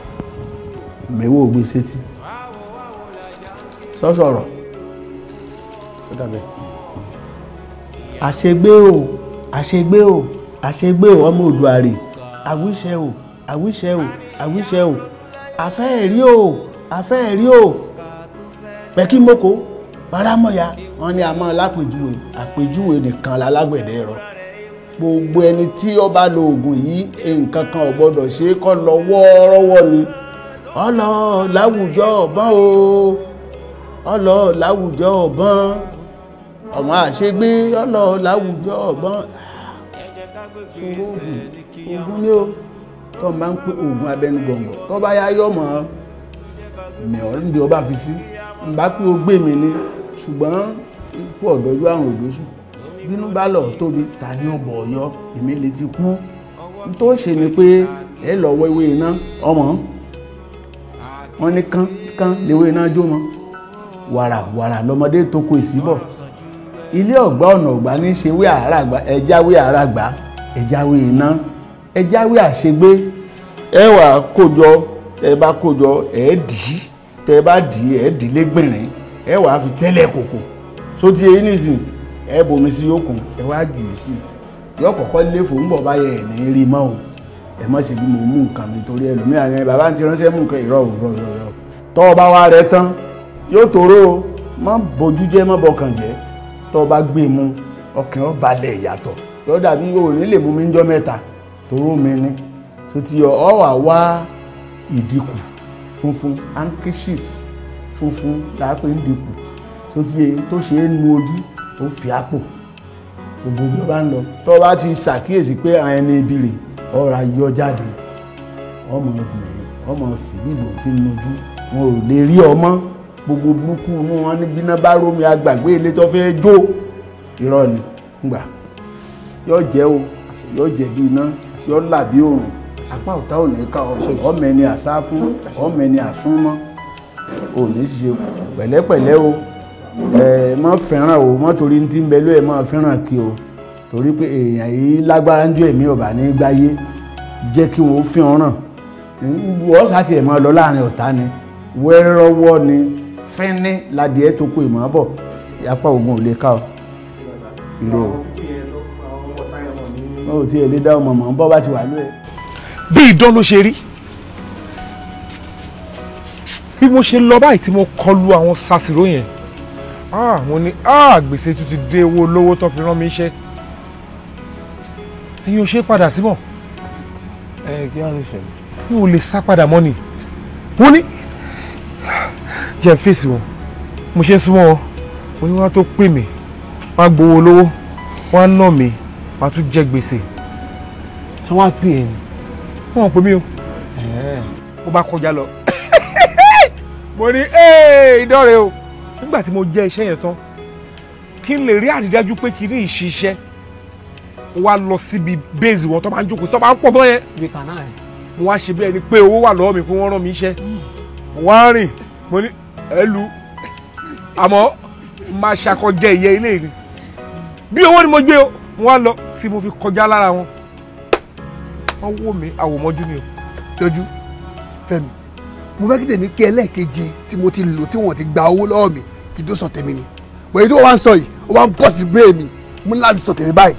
mẹ́wọ́ gbé sétí sọ́sọ̀rọ̀ tó dàbẹ̀. àṣegbé o àṣegbé o àṣegbé o ọmọ Òdùàrè àwíṣẹ́ o àwíṣẹ́ o àwíṣẹ́ o àfẹ́ẹ̀rí o àfẹ́ẹ̀rí o pẹ̀kí mọ́kò paramọ́ya wọn ni a máa lápèjúwe àpèjúwe nìkan lálágbẹ̀dẹ rọ gbogbo ẹni tí ó bá lo oògùn yìí nǹkan kan ò gbọdọ̀ ṣe é kọ́ lọ wọ́ọ́rọ́wọ́ ni ọlọ láwùjọ ọ̀bọ̀n o ọlọ láwùjọ ọ̀bọ̀n ọmọ àṣegbé ọlọ láwùjọ ọ̀bọ̀n oògùn ni ó tó máa ń pè oògùn abẹnugọ̀ngọ̀ tó bá yá yọ̀ mọ́ mẹ́ọ̀ níbi ọba fi sí n bá pé o gbé mi ní ṣùgbọ́n ikú ọ̀dọ́jú àrùn òjòṣù bínú bá lọ tóbi ta ní ọ̀bọ̀ ọ̀yọ́ èmi lè ti kú n tó ṣe ni pé ẹ lọ wọ ewé iná ọmọ wọn ní kán léwé iná jó mọ wàrà lọmọdé tó kó ìsíbọ̀ ilé ọ̀gbá ọ̀nà ọ̀gbá ní ṣe wé àràgbá ẹjáwé àràgbá ẹjáwé iná ẹjáwé àṣegbé ẹ wà kójọ ẹ bá kójọ ẹ dì í tẹ bá dì í ẹ dì í lẹ́gbẹ̀rín ẹ wà fi tẹ́lẹ̀ kòkò sóti eyín nìsín ẹ bomi sí yókùn ẹ wá jù í sí yọ kọ̀kọ́ lé fòun bọ̀ báyẹ̀ ẹ̀ ní rí mọ́ o ẹ má ṣe bí mo mú nǹkan mi torí ẹlòmíràn yẹn bàbá ti ránṣẹ́ mú nǹkan ìrọ̀ tọ́ ọ bá wá rẹ tán yóò tóró o má bójú jẹ́ má bọkàn jẹ́ tọ́ ọ bá gbé mu ọkàn ọ balẹ̀ ìyàtọ̀ yóò dàbí òní lè mú mi ń jọ mẹ́ta toró mi ní tó ti yọ ọ wà wá ìdìkù funfun handkerchief funfun láàpẹ̀ ń dìkù tó ti yẹ tó ṣe é nu ojú ó fi àpò gbogbo bí ó bá ń lọ tó bá ti ṣàkíyèsí pé àwọn ẹni ibi rè ọ̀rọ̀ ayọ̀ jáde ọmọ ọgbìn ọmọ fìlìlò fi nojú wọn ò lè rí ọmọ gbogbo burúkú inú wọn ní bíná bá rómi agbàgbé ilé tó fẹ́ jó irọ́ ni ngbà yóò jẹ́ o yóò jẹ́ bí iná yóò là bí òrùn apá ọ̀tá ò ní ká ọmọ ẹni àsá fún ọmọ ẹni àsúnmọ́ ò ní ṣe pẹ̀lẹ́pẹ̀lẹ́ o má fẹ́ràn o má torí ní tí ń bẹ ló ẹ̀ má fẹ́ràn kí o torí pé èèyàn yìí lágbára ń jó èmi ọ̀bà ní gbáyé jẹ́ kí wọ́n fi ọ̀ràn wọ́n sàtì ẹ̀ máa lọ láàrin ọ̀tá ni wẹ́rọ́wọ́ ni fẹ́ni ládìẹ tó kó ìmọ̀ bọ̀ apá ogun ò lè ká o ìró o ò tí ẹ lè dá ọmọ mọ̀ ń bọ́ bá ti wà lóye. bí idán ló ṣe rí bí mo ṣe lọ báyìí tí mo kọlu àwọn sásìrò yẹn mo ní gbèsè tún ti dé owó lówó tó fi rán mi iṣẹ́ ẹ̀yin ò ṣe padà síbọ̀ kí wọ́n lè ṣẹlẹ̀. mi ò lè sá padà mọ́ ni wọ́n ní jẹ́ fèsì wọn mo ṣe súnmọ́ wọn mo ní wọ́n tó pè mí wọ́n á gbowó lówó wọ́n á ná mi wọ́n á tún jẹ gbèsè tí wọ́n á pè é ni. wọ́n pè mí o mo bá kọjá lọ mo ní ìdọ́rẹ̀ o nígbà tí mo jẹ́ iṣẹ́ yẹn tán kí n lè rí àrídájú pé kí ní ìṣiṣẹ́ wá lọ síbi bẹ́ẹ̀sì wọn tó máa ń jókòó tó máa ń pọ̀ bọ́ yẹn mo wá ṣe bí ẹni pé owó wà lọ́wọ́ mi pé wọ́n rán mi iṣẹ́ mo wá rìn mo ní ẹlú àmọ́ máa ṣàkọjẹ ìyẹ́ ilé ni bí owó ni mo gbé o mo wá lọ tí mo fi kọjá lára wọn wọ́n wò mí àwòmọ́jú ni o. jọjú Fẹ́mi mo fẹ́ kí tèmi kí ẹlẹ́ẹ̀keje tí mo ti lò tí wọ́n ti gba owó lọ́wọ́ mi kí tó sọ tèmi ni wèyí tó wá ń sọ yìí ó wá ń bọ̀ sí bẹ́ẹ̀ mi mo ní láti sọ tèmi báyìí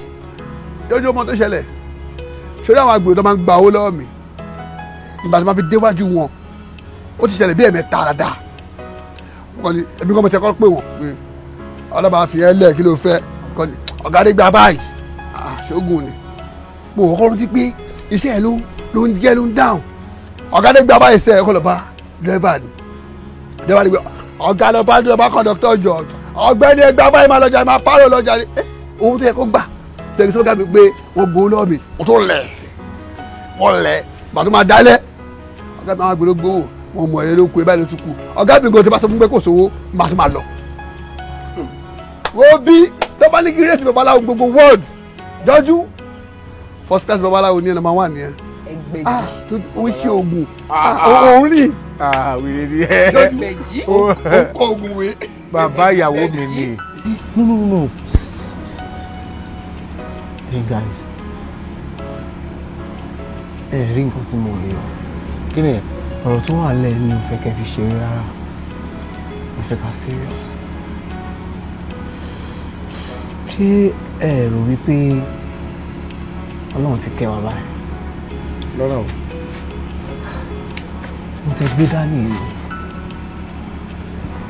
lójú ọmọ tó ṣẹlẹ̀ ṣọlá àwọn agbèrò tó máa ń gba owó lọ́wọ́ mi ìgbà tó máa fi déwájú wọn ó ti ṣẹlẹ̀ bí ẹ̀mẹ́ta dáadáa èmi kọ́ mo ti kọ́ pé wọ́n pé ọlọ́ba fi ẹ́ lẹ̀ kí ló fẹ́ ọ̀gá dé gba báyìí ṣógun ni mo kọ́ rántí pé iṣẹ́ ẹ̀ ló ń jẹ́ ló ń dáhùn ọ̀gá dé gba báyìí sẹ́ ẹ̀ kọ́ lọ bá dírẹ́fà ni dírẹ́fà ni pé ọ̀gá lọ bá dírẹ́fà kọ́ńdọ́tọ̀ jọ ọ̀gbẹ́ni ẹgbẹ́ báyìí máa lọ́jà máa pààrọ̀ lọ́jà ni owó tó yẹ kó gbà tẹ̀sí sọ́gà mi pé wọ́n gbowó lọ́wọ́ mi wọ́n tó lẹ̀ wọ́n lẹ̀ bàtú máa dálẹ̀ ọ̀gá mi máa gbèrò gbowó wọn mọ̀ ẹ́ ló kú ẹ báyìí ló tún kú ọ̀gá mi gan ti bá sọ fún pé kò sówó máa tún máa lọ. wo bí tó bá ní kí rẹ́sì babaláwo gbogbo world jọjú first class babaláwo ní ẹ̀ number 1 nìyẹn. ẹgbẹ̀jì ó ṣe oògùn òun rí wèrè ni ẹ ẹgbẹ̀jì ó kọ oògùn wé. bàbá ìyàwó mi ni. no. Hey guys, ẹ rí nǹkan tí mo rí o kí ni ọ̀rọ̀ tó wà lẹ́yìn mi ò fẹ́ kẹ́ fi ṣeré rárá mo fẹ́ ká serious. ṣé ẹ rò wípé Ọlọ́run ti kẹ́ wa báyìí? lọ́rọ̀ o mo ti gbé dání yìí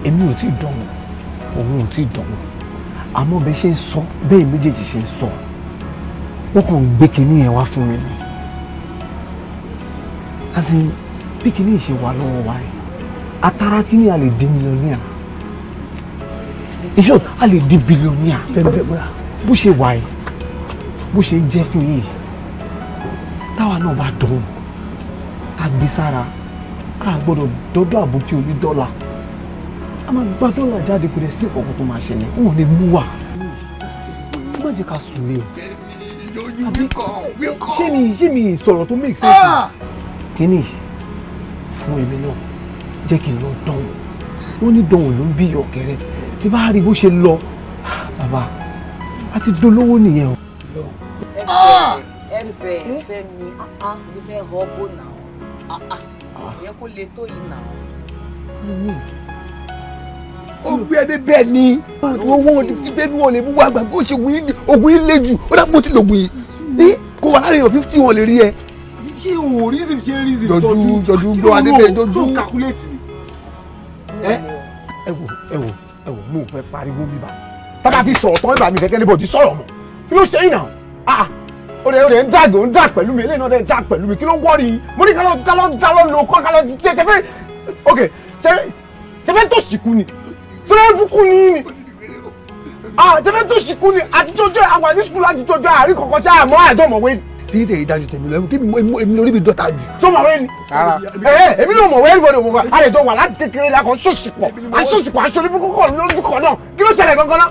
èmi ò tí ì dánwò òun ò tí ì dánwò àmọ́ bẹ́ẹ̀ ṣe ń sọ bẹ́ẹ̀ méjèèjì ṣe ń sọ wọ́n kàn ń gbé kinní yẹn wá fún mi ni àti bí kinní ṣe wà lọ́wọ́ wa yìí atara kinní a lè di mílíọ̀nìà iṣẹ́ a lè di bílíọ̀nìà fẹ́mfẹ́múra bó ṣe wà yìí bó ṣe ń jẹ́ fún yìí táwa náà bá dùn ká gbé sára ká gbọ́dọ̀ dọ́dọ̀ àbókí oní dọ́là a máa gba dọ́là jáde kó lè sí ọkọ̀ tó máa ṣẹlẹ̀ wọn ò lè mú wa má jẹ́ ká sùn lé o ṣé mi sọ̀rọ̀ tó make sense kíní fún èmi náà jẹ́ kí n lọ dánwò ó ní dánwò ló ń bí ọ̀kẹ́rẹ́ tí bá rí bó ṣe lọ bàbá a ti dolówó nìyẹn o. ẹ̀fẹ̀ mi ti fẹ́ họ bó nà ọ́ yẹ kó lè tó yìí nà ọ́. ó gbé ẹni bẹ́ẹ̀ ni owó ti bẹ́ẹ̀ ni wọ́n lè mú wá gbà kó ṣe ògùn yìí le jù ó dàpọ̀ tí lògùn yìí ní kó wà láàrin 50 wọn lè rí ẹ. ṣé òun reason ṣe reason jọjú gbọ́ wa níbẹ̀ jọjú. tó calculate ni. ẹ wò mo fẹ́ pariwo bíbá tábà fi sọ̀rọ̀ tán ìbá mi fẹ́ kẹ́ni bọ̀dí sọ̀rọ̀ mọ́ kí ló ṣe yín náà ó dẹ̀ ń dàgbé ó ń dà pẹ̀lú mi eléyìí náà dẹ̀ ń dà pẹ̀lú mi kí ló ń wọ́ọ̀rì yín mo ní kálọ̀ lò kọ́ kálọ̀ tẹ́fẹ́ ok tẹ́fẹ́ tó ṣìkú ni tẹ́fẹ́ bukú ni yín ni tẹ́fẹ́ tó ṣìkú ni àtijọ́jọ́ àwọn àdí sukùl àtijọ́jọ́ àárín kọ̀ọ̀kan tí a mọ̀ àjọmọ̀wé tí tẹ̀ ìdájú tẹ̀mí lọ kí èmi lórí mi dọ́ta jù. sọmọwé ni. èmi náà mọ̀wé ẹ̀rọ ìwọ̀n kan àlejò wà láti kékeré la kan ṣòṣìpọ̀ àṣòṣìpọ̀ aṣọ ní kókó lójú kan náà kí ló ṣẹlẹ̀ gangan náà.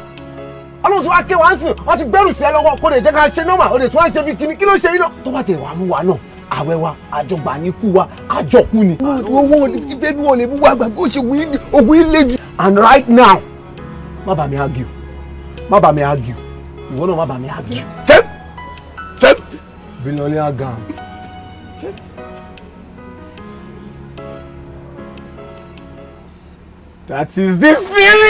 ọlọ́run tí wàá ké wá ń sìn wọ́n ti gbẹ́rù sí ẹ lọ́wọ́ kó lè jẹ́ ká ṣe nọ́mà ó lè tún wá ṣe bí kíní kí ló ṣe yín náà. tó bá tẹ̀ wá mú wa náà àwẹ̀ wa àjọgbà ní kú wa àjọkú ni. owó ti bẹ́ẹ̀ ni wọ́n lè mú wa gbà kó ṣe ògùn yìí le jù. and right now má bá mi argue ìwọ náà má bá mi argue. Fẹ́m. Billionaire gang. That is the spirit!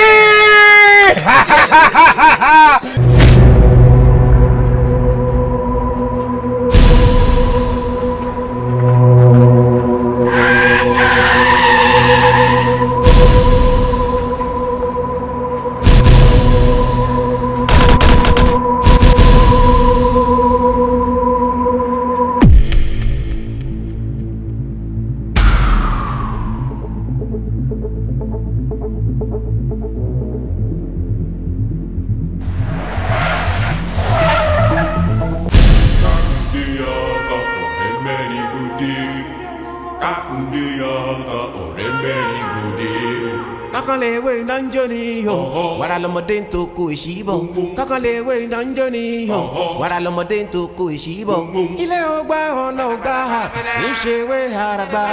Kakalewe nanjoni yo, wara lomodin to ko ishibo. Kakalewe nanjoni yo, wara lomodin to ko ishibo. Ile ogba ona ogba, ishewe aragba.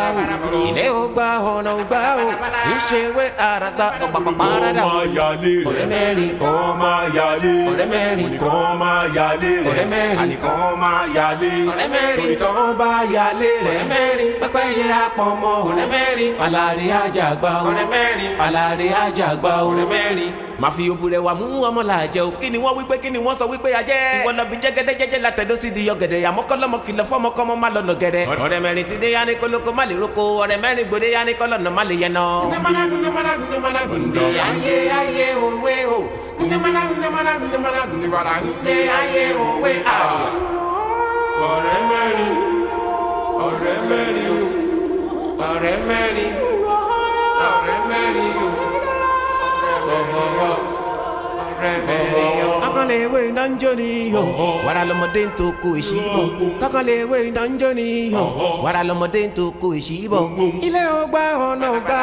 Ile ogba ona ogba, ishewe aragba. Parada. Ore Merin, koma yale. Ore Merin, koma yale. Ore Merin, koma yale. Ore Merin, toba yale. Ore Merin, pepe ye apomo. Ore Merin, alare ajagba. Ore Merin, alárè àjàgbá ọ̀rẹ́ mẹ́rin máa fi òbú rẹ̀ wà mú ọmọ làjẹ́ o kí ni wọ́n wípé kí ni wọ́n sọ wípé ajẹ́ ìwọ lọ bí jẹ́gẹ́dẹ́jẹ́jẹ́ látẹ̀dó sí di ọ̀gẹ̀dẹ̀ àmọ́kọ́lọ́mọ kìlọ̀ fọ́mọkọ́mọ má lọ́nà gẹ̀rẹ́ ọ̀rẹ́ mẹ́rin ti dé yá ní kólókó má lè roko ọ̀rẹ́ mẹ́rin gbòde yá ní kọ́lọ́nà má lè yẹn náà. ọ̀rẹ́ mẹ́rin ọ̀rẹ́ mẹ́rin ọ̀rẹ́ mẹ́rin ọ̀rẹ́ mẹ́rin Kakalewe nanjoni yo, wara lomode ntoko ishibo. Kakalewe nanjoni yo, wara lomode ntoko ishibo. Ilé ọgbà ọ̀nà ọgbà,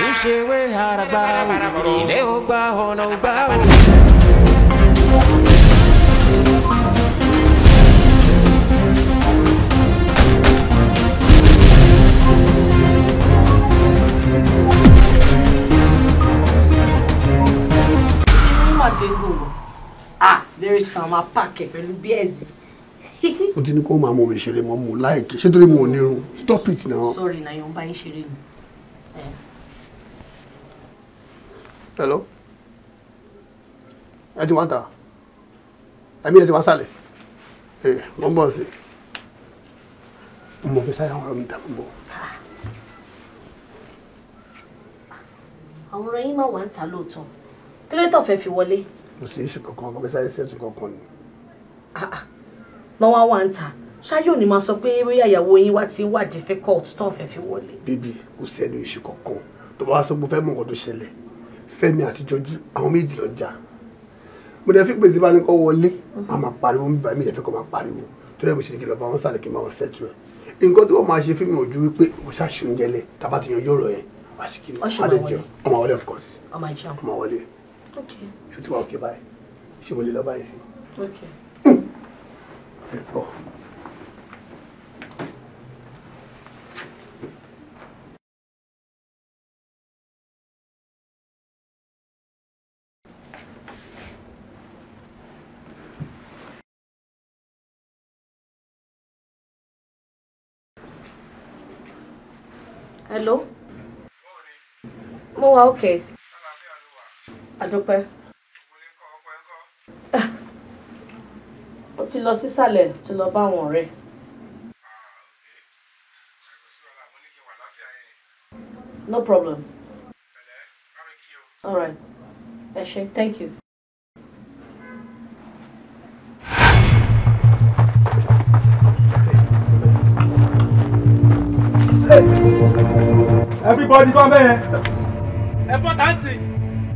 ìṣèwé àràgbà. Ilé ọgbà ọ̀nà ọgbà. Very soon, I'll pack it. Pẹ̀lú bíẹ̀sì. Mo ti ní kó máa mọ mi ṣeré mọ́ mo láìkí. Ṣé torí mo ò ní irun? Stop it now. Sorry, na yóò bá yín ṣeré ni. Hello? Ẹ ti wá ta? Ẹ̀mí ẹ ti wá sálẹ̀? Mo ń bọ̀ sí. Mo fẹ́ sáyà ọ̀rọ̀ mi ta mo ń bọ̀. Àwọn ọ̀rọ̀ yín máa wà ń ta lóòótọ́. Kí ló tó fẹ́ fi wọlé? Kò sí iṣu kankan, kò fẹ́ sáré sẹ́tù kankan ni. Lọ́wọ́ wà ń ta. Ṣáyé ò ní máa sọ pé bóyá ìyàwó yín wá ti wà difficult tó fẹ́ fi wọlé. Bíbí kò sí ẹnu iṣu kankan. Tó bá wá sọ pé fẹ́ mọ̀ nǹkan tó ṣẹlẹ̀. Fẹ́mi àti Jọjú àwọn méjì lọ jà. Mo dẹ̀ fi pèsè bá ní kọ́ wọlé. A máa pariwo mi báyìí mi dẹ̀ fẹ́ kọ́ máa pariwo. Tó dẹ̀ mo ṣe ní kí lọ bá wọn sálẹ̀ kí n máa wọn sẹ́tù ẹ̀. Nǹkan tí wọ́n máa ṣe fún mi ojú wípé o ṣàṣù oúnjẹ lẹ̀ tàbá ti yanjú ọ̀rọ̀ yẹn. Wàá ṣe kí ni? Ọmọ wọlé of course. Ọmọ wọlé. Ṣé tí wàá òkè báyìí? Ṣé mo lè lọ báyìí sí? Hello? Mo wà okay. Adúpẹ́. Ó ti lọ sísàlẹ̀ ti lọ bá àwọn ọ̀rẹ́. No problem. All right. Ẹ ṣé, thank you. Everybody come here. Importance.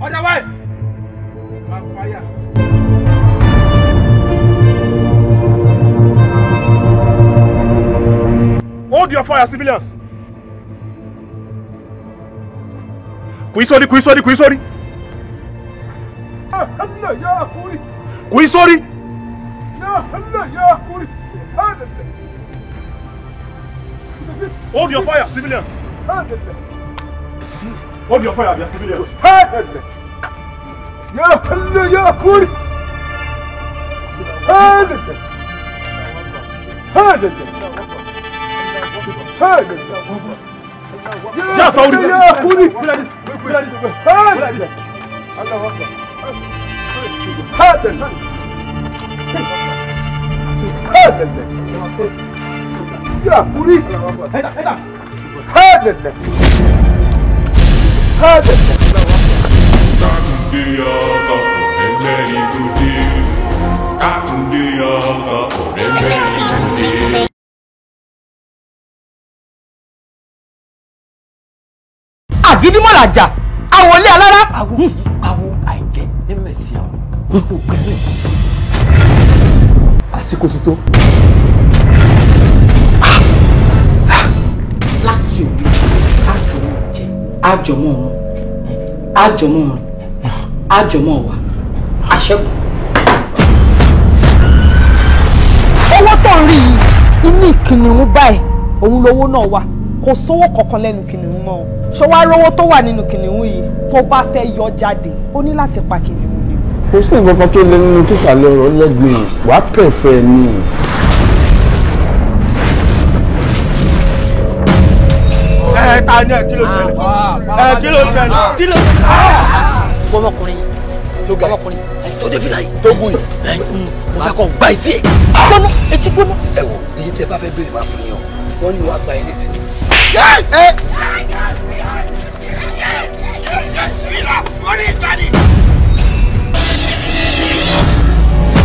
Otherwise, my fire. Hold your fire, civilians. Kuisori. Kuisori. Hold your fire, civilians. Hold your fire, civilians. Ya Saudi. Ya Puri. Àgídímọ̀làjà àwọn ilé alára. Awo àìjẹ ní mẹ̀sí àwọn kò gbẹ̀rẹ̀. Àsìkò ti tó. Láti òbí àjọmọ̀ jẹ àjọmọ̀ wọn àjọmọ̀ wọn àjọmọ̀ wa àṣẹ́kù. Owó tó ń rí yìí inú ìkìnnìún báyìí òun lówó náà wà kò sówó kankan lẹ́nu kìnnìún mọ́ o. Ṣé wàá rówó tó wà nínú kìnnìún yìí tó bá fẹ́ yọ jáde ó ní láti pa kìnnìún ni. Kò sí nǹkan kan tó lé nínú kísàlẹ̀ ọ̀rọ̀ lẹ́gbẹ̀ẹ́ wàá kẹfẹ́ ni. ta ni ẹ kí ló ṣẹlẹ̀? Kí ló ṣẹlẹ̀? Kí ló ṣẹlẹ̀? Ọmọkùnrin tó dé fìlà yìí tó gùn yìí mo fẹ́ kọ́ gba etí ẹ̀. Gbóná etí gbóná. Ẹ wo iye tẹ bá fẹ́ béèrè máa fún yín o wọ́n ní wàá gba ẹ létí.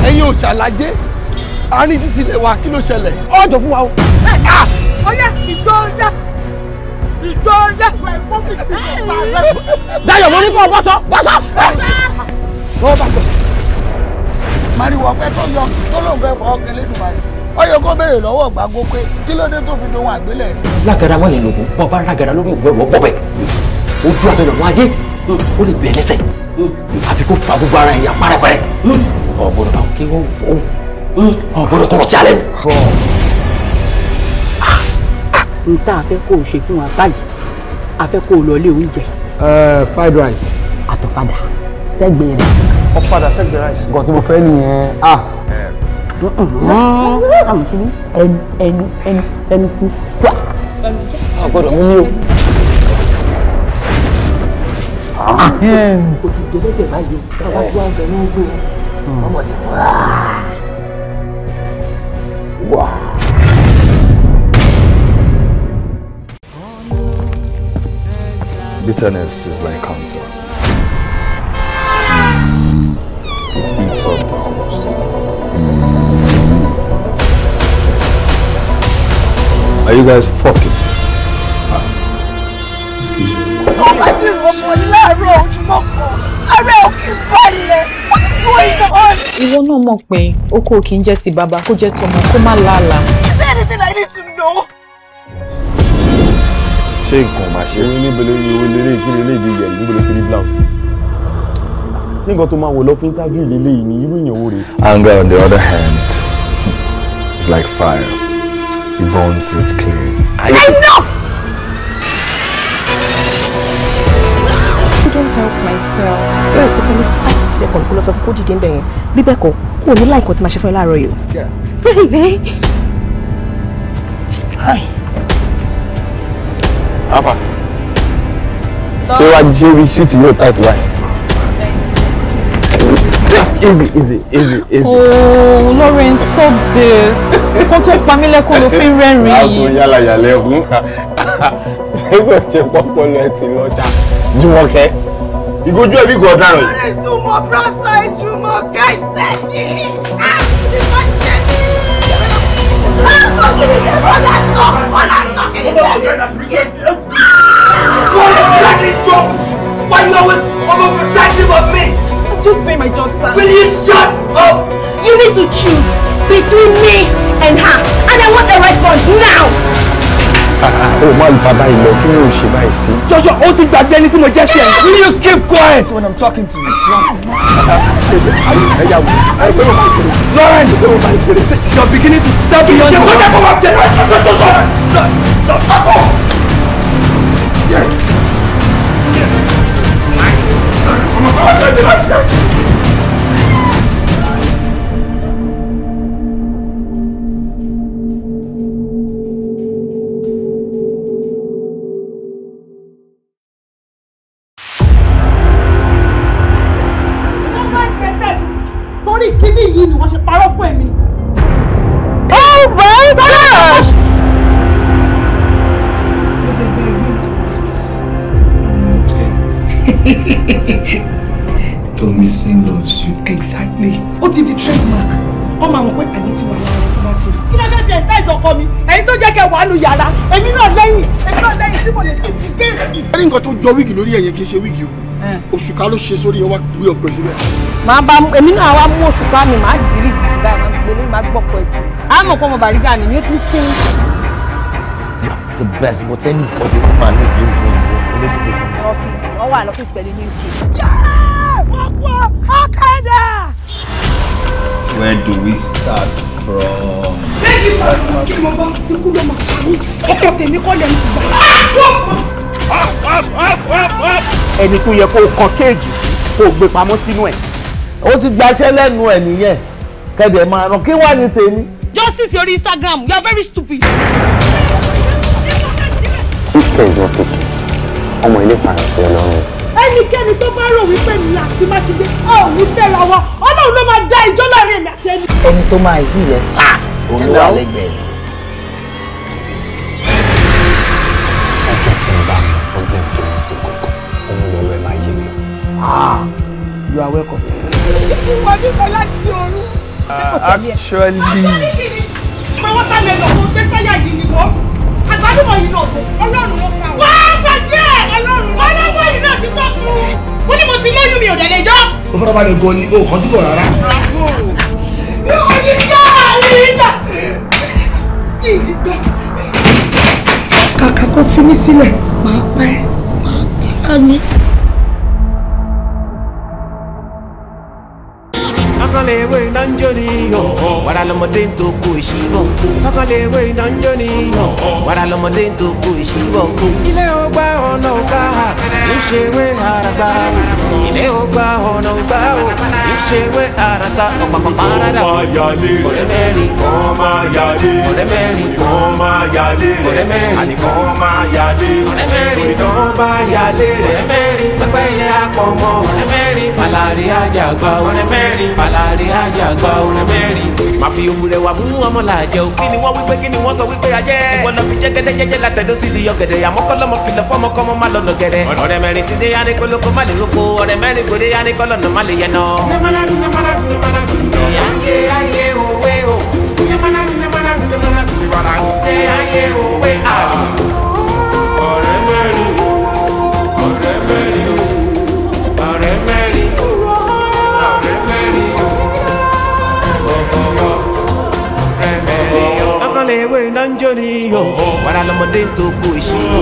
ẹ̀yin ò ṣàlàyé àárín títí lè wá kí ló ṣẹlẹ̀. ọjọ́ fún wa o. ọyá ìjọyà ìjọyà. Dayọ̀ mo ní kó bọ́sọ̀ bọ́sọ̀. tó bá gbọ́. mariwo ọpẹ tó yọ tó lóun fẹ́ fọ ọkẹ lẹ́nu báyìí ó yẹ kó béèrè lọ́wọ́ gbàgbó pé kí ló dé tó fi dohun àgbélẹ̀ rí. lágara wọn lè lògùn bọ́ bá lágara lórí ògùn ẹ̀wọ̀ bọ́bẹ̀ ojú abẹ́rẹ́ wọn ajé ó lè bẹ̀ẹ́ lẹ́sẹ̀ àbí kó fa gbogbo ara ẹ̀yà párẹ́pẹ́rẹ́ ọ̀gbọ́dọ̀ bá kí wọ́n fọ́ ọ̀gbọ́dọ̀ kọ̀rọ̀ tí a lẹ́nu. n tá a fẹ́ kó o ṣe fún wa báyìí a fẹ́ kó o lọ ilé oúnjẹ. fried rice. àtọ̀fadà sẹ́gbẹ̀ẹ́ rẹ̀. ọ̀fadà sẹ́gbẹ̀ẹ́ rice. nǹkan tí mo fẹ́ nìyẹn. àmì sí ẹnu tí wà. ọ̀gbọ́dọ̀ mú mi o. o ti délẹ́dẹ̀ báyìí o bá tí wàá bẹ̀ ní gbé e ọmọ sí wá. Bitterness is like cancer. It eats up the host. Are you guys fucking? Excuse me. ọba tí ìrọ̀mọ̀ láàárọ̀ ojúmọ́ kan ara òkè balẹ̀ wọ́n is on. ìwọ náà mọ̀ pé oko kì í jẹ́ ti bàbá kó jẹ́ tọmọ kó má làálàá. Is there anything I need to know? Ṣé nǹkan máa ṣe? Níbo lè ìwé lélẹ̀ kí lélẹ̀ ìdí yẹ̀rì níbo lè fi rí blouse? Nígbà tó máa wò lọ fún interview lélẹ̀ yìí ni irú èèyàn wo rè? Anger on the other hand is like fire. It burns it clean. Enough! I don't help myself. Yes, for only 5 seconds, kó lọ sọ fún kó dìde ń bẹ̀yẹn. Bí bẹ́ẹ̀ kọ́, kò ní láì nǹkan tí màá ṣe fún ẹ láàárọ̀ yìí. Really? Hi. Alpha. Ṣé wàá jí orí ṣíìtì yóò tight báyìí? Easy. Oh, Lawrence, stop this. Nǹkan tó pa mí lẹ́kùn ló fi ń rẹ́rìn-ín. Láàbò yálàyàlẹ̀ ẹ̀kún. Ṣé kò jẹ́ pọ́pọ́lọ́ ẹ ti lọ́jà? Jùmọ̀kẹ́, ìgójú ẹ̀bí kan ọ̀daràn yìí. Ìsúnmọ́ brọ́sà ìsúnmọ́ kẹsẹ̀ yìí. What exactly is wrong with you? Why are you always overprotective of me? I'm just doing my job, sir. Will you shut up? You need to choose between me and her, and I want a response now. Ó máa lu bàbá ìlọ kí ni o ṣe báyìí sí? Joshua, ó ti gbàgbé ẹni tí mo jẹ́ sí ẹ̀. Will you keep quiet when I'm talking to you? Lawrence, you're beginning to step beyond your... Torí kíní yìí ni wọ́n ṣe parọ́ fún ẹ̀mí. Oh my gosh! Tomisi loves you. Exactly. Ó ti di trademark. Ó máa mọ̀ pé àmì ti wà lára tó bá ti rí. Kí ló fẹ́ fi ẹ̀ńtá ìsọ̀kọ mi? Ẹ̀yin tó jẹ́ kẹ́ wà nù yàrá. Èmi náà lẹ́yìn tí mo lè fi ti géètì. Ẹ ní nǹkan tó jọ wíìgì lórí ẹ̀yẹ kì í ṣe wíìgì o. Òṣùká ló ṣe sórí ẹ wá gbé ọ̀pẹ síbẹ̀. Màá bá èmi náà wá mú òṣùká mi, màá dìrí gidi báyìí, màá gbélé, màá gbọ́pọ̀ ẹ̀sìn. Àmọ̀ kọ́ ọmọ Bàrígà ni ó ti sín. The best, but anybody man no dream for you. Ọ́fíìsì, wọ́n wà lọ́fíìsì pẹ̀lú new chief. Wọ́n kú ọ̀kadà. Where do we start from? Bẹ́ẹ̀ni sọ̀rọ̀ kí mo bá ikú lọ́mọ àmì ọkọ̀ tèmi kọ́ lẹ́nu gbà. Ẹni tó yẹ kó kan kéèjì kó gbé pamọ́ sínú ẹ̀. Ó ti gbaṣẹ́ lẹ́nu ẹ̀ nìyẹn. Kẹ̀dẹ̀ máa ràn kí wá ní tèmi. Justice orí Instagram, you are very stupid. If care is not taken, ọmọ ilé pààrọ̀ sí ẹ lọ́rùn. Ẹnikẹ́ni tó bá rò wípé mi àti Mákindé a ò ní fẹ́ra wa, Ọlọ́run ló máa dá ìjọ láàrin èmi àti ẹni. Ẹni tó máa yí ilẹ̀ fast olúwa lẹ́gbẹ̀ẹ́. Ọjọ́ tí mo bá mọ ọgbẹ́ tó ń sin kọ̀ọ̀kan, òun lọ́lọ́ ẹ máa yé mi. You are welcome. Ìwọ bí mo láti ọ̀run. Actually. Ọmọ wọn sá lẹ́nu ọ̀hún gbé sáyà yìí ni wọ́n. Àgbálùmọ̀ yìí náà tó Ọlọ́run ló fà wọ́n. Wọ́n gbàgbé Ọlọ́run. Ọlọ́wọ́ yìí náà ti tọ́ fún mi. Mo ní mo ti lóyún mi ò dẹ̀ lè jọ́. Ó fọ́nà balẹ̀ gan ni o kàn dúró rárá. Kàkà kó fi mí sílẹ̀, máa pẹ́, máa ní. Akalewe nanjoni yo, wara lomode to ko shibo. Akalewe nanjoni yo, wara lomode to ko shibo. Ilé ọgbà ọ̀nà ọgbà, ìṣèwé àràgbà. Ilé ọgbà ọ̀nà ọgbà, ìṣèwé àràgbà. Ọ̀pọ̀pọ̀ parada. Ọ̀rẹ́ mẹ́rin kan máa yálé. Ọ̀rẹ́ mẹ́rin kan máa yálé. Ọ̀rẹ́ mẹ́rin kan máa yálé. Ọ̀rẹ́ mẹ́rin kan bá yálé. Ọ̀rẹ́ mẹ́rin pẹ́pẹ́ yẹ àpọ̀mọ́. Ọ̀rẹ́ mẹ́rin palari àjàgbá. Ọ̀rẹ́ mẹ́rin palari àjàgbá. Ọ̀rẹ́ mẹ́rin máa fi òwúrẹ́ wà mú ọmọ làjẹ́ o. Kí ni wọ́n wípé kí ni wọ́n sọ wípé ajẹ́. Ìwọ lọ fi jẹ́gẹ́dẹ́jẹ́jẹ́ látẹ̀dọ́ sí di ọ̀gẹ̀dẹ̀. Àmọ́ kọ́lọ́mọ kìlọ̀ fọ́mọ kọ́mọ má lọ lọ̀gẹ̀dẹ̀. Ọ̀rẹ́ mẹ́rin ti dé yá ní kólókó má lè roko. Ọ̀rẹ́ mẹ́rin kò dé yá ní kọ́lọ́nà má lè yẹn nà. Akalewe nanjoni yo, wara lomode to ko shibo.